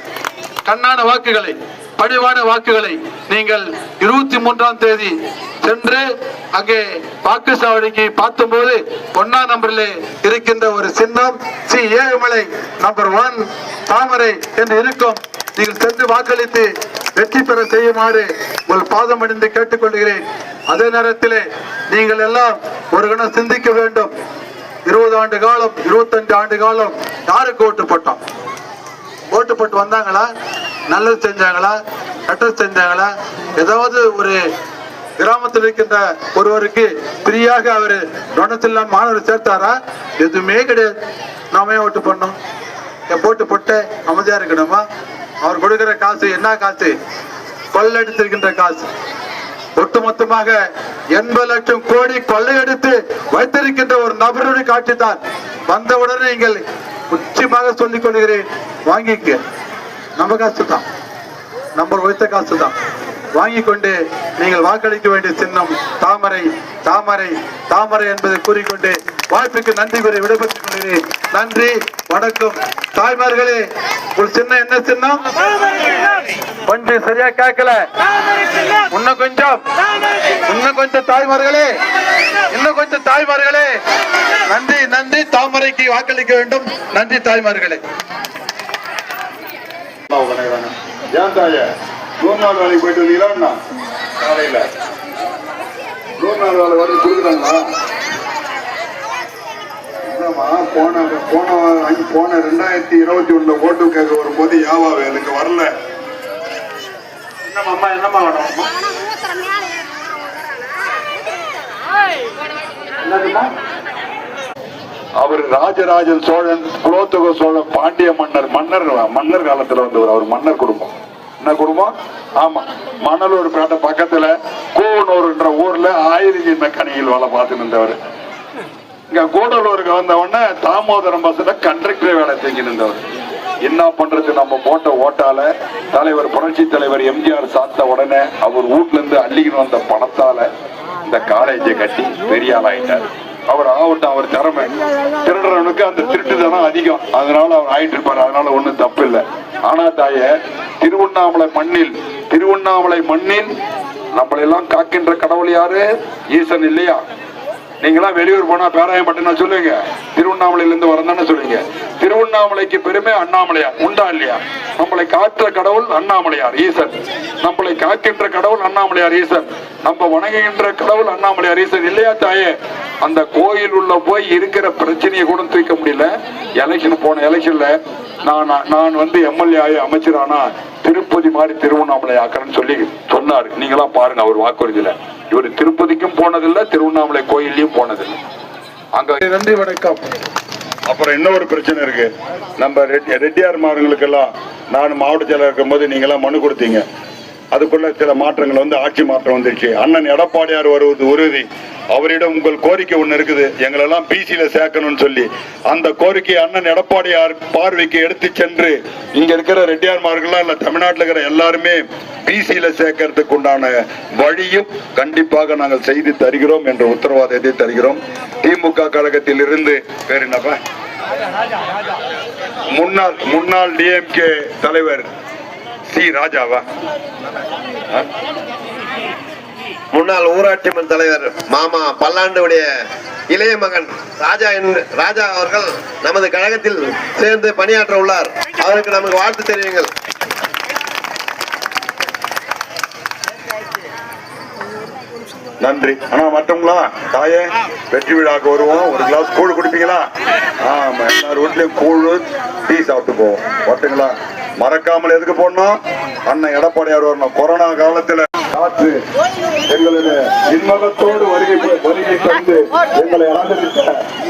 கண்ணான வாக்குகளை, படிவான வாக்குகளை நீங்கள் 23ஆம் தேதி சென்று அங்கே வாக்குச்சாவடிக்கு பார்க்கும்போது 1ஆம் நம்பரில் இருக்கின்ற ஒரு சின்னம் சி ஏழுமலை நம்பர் 1 தாமரை என்று இருக்கும். நீங்கள் சென்று வாக்களித்து வெற்றி பெற செய்யுமாறு உங்கள் பாதம் அணிந்து கேட்டுக்கொள்கிறேன். அதே நேரத்தில் நீங்கள் எல்லாம் ஒரு கணம் சிந்திக்க வேண்டும். 20 ஆண்டு காலம் 25 ஆண்டு காலம் யாருக்கு ஓட்டு போட்டோம்? ஓட்டு போட்டு வந்தாங்களா? நல்லது செஞ்சாங்களா? கெட்டது செஞ்சாங்களா? ஏதாவது ஒரு கிராமத்தில் இருக்கின்ற ஒருவருக்கு ஃப்ரீயாக அவர் டொனத்தில் மாணவர் சேர்த்தாரா? எதுவுமே கிடையாது. நாமே ஓட்டு பண்ணோம். போட்டு போட்டு அமைதியா இருக்கணுமா? அவர் கொடுக்கிற காசு என்ன காசு? கொள்ளையடித்திருக்கின்ற காசு. ஒட்டுமொத்தமாக 80 லட்சம் கோடி கொள்ளையடித்து வைத்திருக்கின்ற ஒரு நபருடைய காட்சி தான். வந்தவுடனே நீங்கள் நிச்சயமாக சொல்லிக் கொள்கிறேன், வாங்கிக்க. நம்ம காசு தான், நம்பர் வைத்த காசு தான். வாங்கிக் கொண்டு நீங்கள் வாக்களிக்க வேண்டிய சின்னம் தாமரை தாமரை தாமரை என்பதை கூறிக்கொண்டு வாய்ப்புக்கு நன்றி கூறி விடைபெற்றுக் கொள்கிறேன். நன்றி, வணக்கம். தாய்மார்களே, ஒரு சின்னம் என்ன சின்னம்? கொஞ்சம் சரியா கேட்கல, இன்னும் கொஞ்சம் தாய்மார்களே, இன்னும் கொஞ்சம் தாய்மார்களே. நன்றி நன்றி. தாமரைக்கு வாக்களிக்க வேண்டும். நன்றி தாய்மார்களே. ஏன் தாய 100 நாள் வேலைக்கு போயிட்டு வந்தீங்களா? காலையில 100 நாள் வேலை வரை கொடுக்குறாங்களா? போன 2021 ஓட்டு கேட்க வரும்போது யாவா எனக்கு வரல. என்னம்மா என்னம்மா வேணும்? அவர் ராஜராஜன் சோழன், குலோத்துக சோழன், பாண்டிய மன்னர் காலத்துல வந்தவர். அவர் மன்னர் குடும்பம். என்ன குடும்பம்? ஆமா, மணலூர் பேட்டை பக்கத்துல கூவனூர்ன்ற ஊர்ல ஆயிரங்கி மெக்கானிக்கல் வேலை பார்த்துட்டு இருந்தவர். இங்க கூடலூருக்கு வந்த உடனே தாமோதரம் பஸ்ல கண்டக்டர் வேலை செஞ்சு இருந்தவர். என்ன பண்றது, நம்ம போட்ட ஓட்டால தலைவர் புரட்சி தலைவர் எம்ஜிஆர் சாத்த உடனே அவர் வீட்டுல இருந்து அள்ளிக்கிட்டு வந்த பணத்தால இந்த காலேஜை கட்டி பெரிய ஆளாயிட்டார். அவர் ஆகட்டும், அவர் திறமை. திருடுறவனுக்கு அந்த திருட்டுதனம் அதிகம், அதனால அவர் ஆயிட்டு இருப்பாரு. அதனால ஒண்ணும் தப்பு இல்லை. ஆனா தாய, திருவண்ணாமலை மண்ணில் நம்மளெல்லாம் காக்கின்ற கடவுள் யாரு? ஈசன் இல்லையா? நீங்களாம் வெளியூர் போனா பேராயப்பட்டினம் சொல்லுங்க, திருவண்ணாமலையில இருந்து வரந்தானே சொல்லுங்க. திருவண்ணாமலைக்கு பெருமை அண்ணாமலையார் உண்டா இல்லையா? நம்மளை காற்ற கடவுள் அண்ணாமலையார் ஈசன். நம்மளை காக்கின்ற கடவுள் அண்ணாமலையார் ஈசன். நம்ம வணங்குகின்ற கடவுள் அண்ணாமலையார் ஈசன் இல்லையா தாயே? அந்த கோயில் உள்ள போய் இருக்கிற பிரச்சனையை கூட தூக்க முடியல. போன எலெக்ஷன்ல நான் வந்து எம்எல்ஏ ஆகி அமைச்சரானா திருப்பதி மாதிரி திருவண்ணாமலை ஆக்கிறேன்னு சொல்லி சொன்னாரு. நீங்களாம் பாருங்க அவர் வாக்குறுதியில. இவர் திருப்பதிக்கும் போனதில்லை, திருவண்ணாமலை கோயிலையும் போனதில்லை. அங்க நன்றி, வணக்கம். அப்புறம் இன்னொரு பிரச்சனை இருக்கு. நம்ம ரெட்டியார் மார்களுக்கெல்லாம் நான் மாவட்ட செயலர் இருக்கும் போது நீங்க எல்லாம் மனு கொடுத்தீங்க. அதுக்குள்ள சில மாற்றங்கள் வந்து ஆட்சி மாற்றம் வந்துருச்சு. அண்ணன் எடப்பாடியார் வருவது உறுதி. அவரிடம் உங்கள் கோரிக்கை ஒண்ணு இருக்குது, எங்களெல்லாம் பிசியில சேர்க்கணும்னு சொல்லி. அந்த கோரிக்கை அண்ணன் எடப்பாடியார் பார்வைக்கு எடுத்து சென்று இங்க இருக்கிற ரெட்டியார்மார்கள்லாம் இல்ல, தமிழ்நாட்டில் இருக்கிற எல்லாருமே பிசியில சேர்க்கறதுக்கு உண்டான வழியும் கண்டிப்பாக நாங்கள் செய்து தருகிறோம் என்ற உத்தரவாதத்தை தருகிறோம். திமுக கழகத்தில் இருந்து பேர் என்னப்பா, முன்னாள் டிஎம்கே தலைவர் சி ராஜாவா, முன்னாள் ஊராட்சி மன்ற தலைவர் மாமா பல்லாண்டுடைய இளைய மகன் ராஜா அவர்கள் நமது கழகத்தில் சேர்ந்து பணியாற்ற உள்ளார். அவருக்கு நமக்கு வாழ்த்து தெரிவிங்கள். நன்றி. ஆனா மற்றவங்களா தாயே, வெற்றி விழாக்கு வருவோம். ஒரு கிளாஸ் கூழ் குடிப்பீங்களா? ஆமா, எல்லாரும் வீட்லயும் கூழ் டீ சாப்பிட்டு போவோம். ஒருத்தங்களா மறக்காமல் எதுக்கு போடணும்? அண்ணன் எடப்பாடியார் வரணும். கொரோனா காலத்துல காற்று எங்களுடைய இன்மகத்தோடு வருகை தந்து எங்களை அலங்கரித்த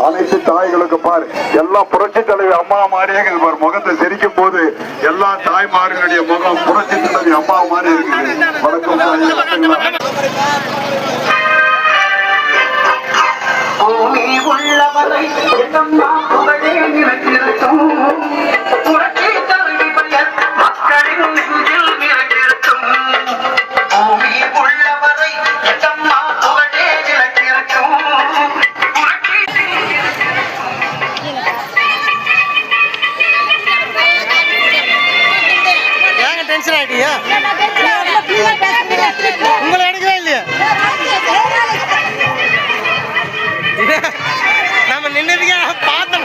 அனைத்து தாய்களுக்கு பாரு, எல்லாம் புரட்சி தலைவி அம்மா மாதிரியே பாரு. முகத்தை சிரிக்கும் போது எல்லா தாய்மார்களுடைய முகம் புரட்சி தலைவி அம்மா மாதிரி இருக்குது. வணக்கம். உள்ளவரை மக்களின் நெஞ்சில் நிறைந்திருக்கும். பூமி உள்ளவரை எதம்மா புகழே நிலைத்திருக்கும். ஏங்க டென்ஷன் ஆயிட்டீங்க? உங்களை எடுக்கவே இல்லையா? நம்ம நின்றுருக்கேன் பார்த்தோம்.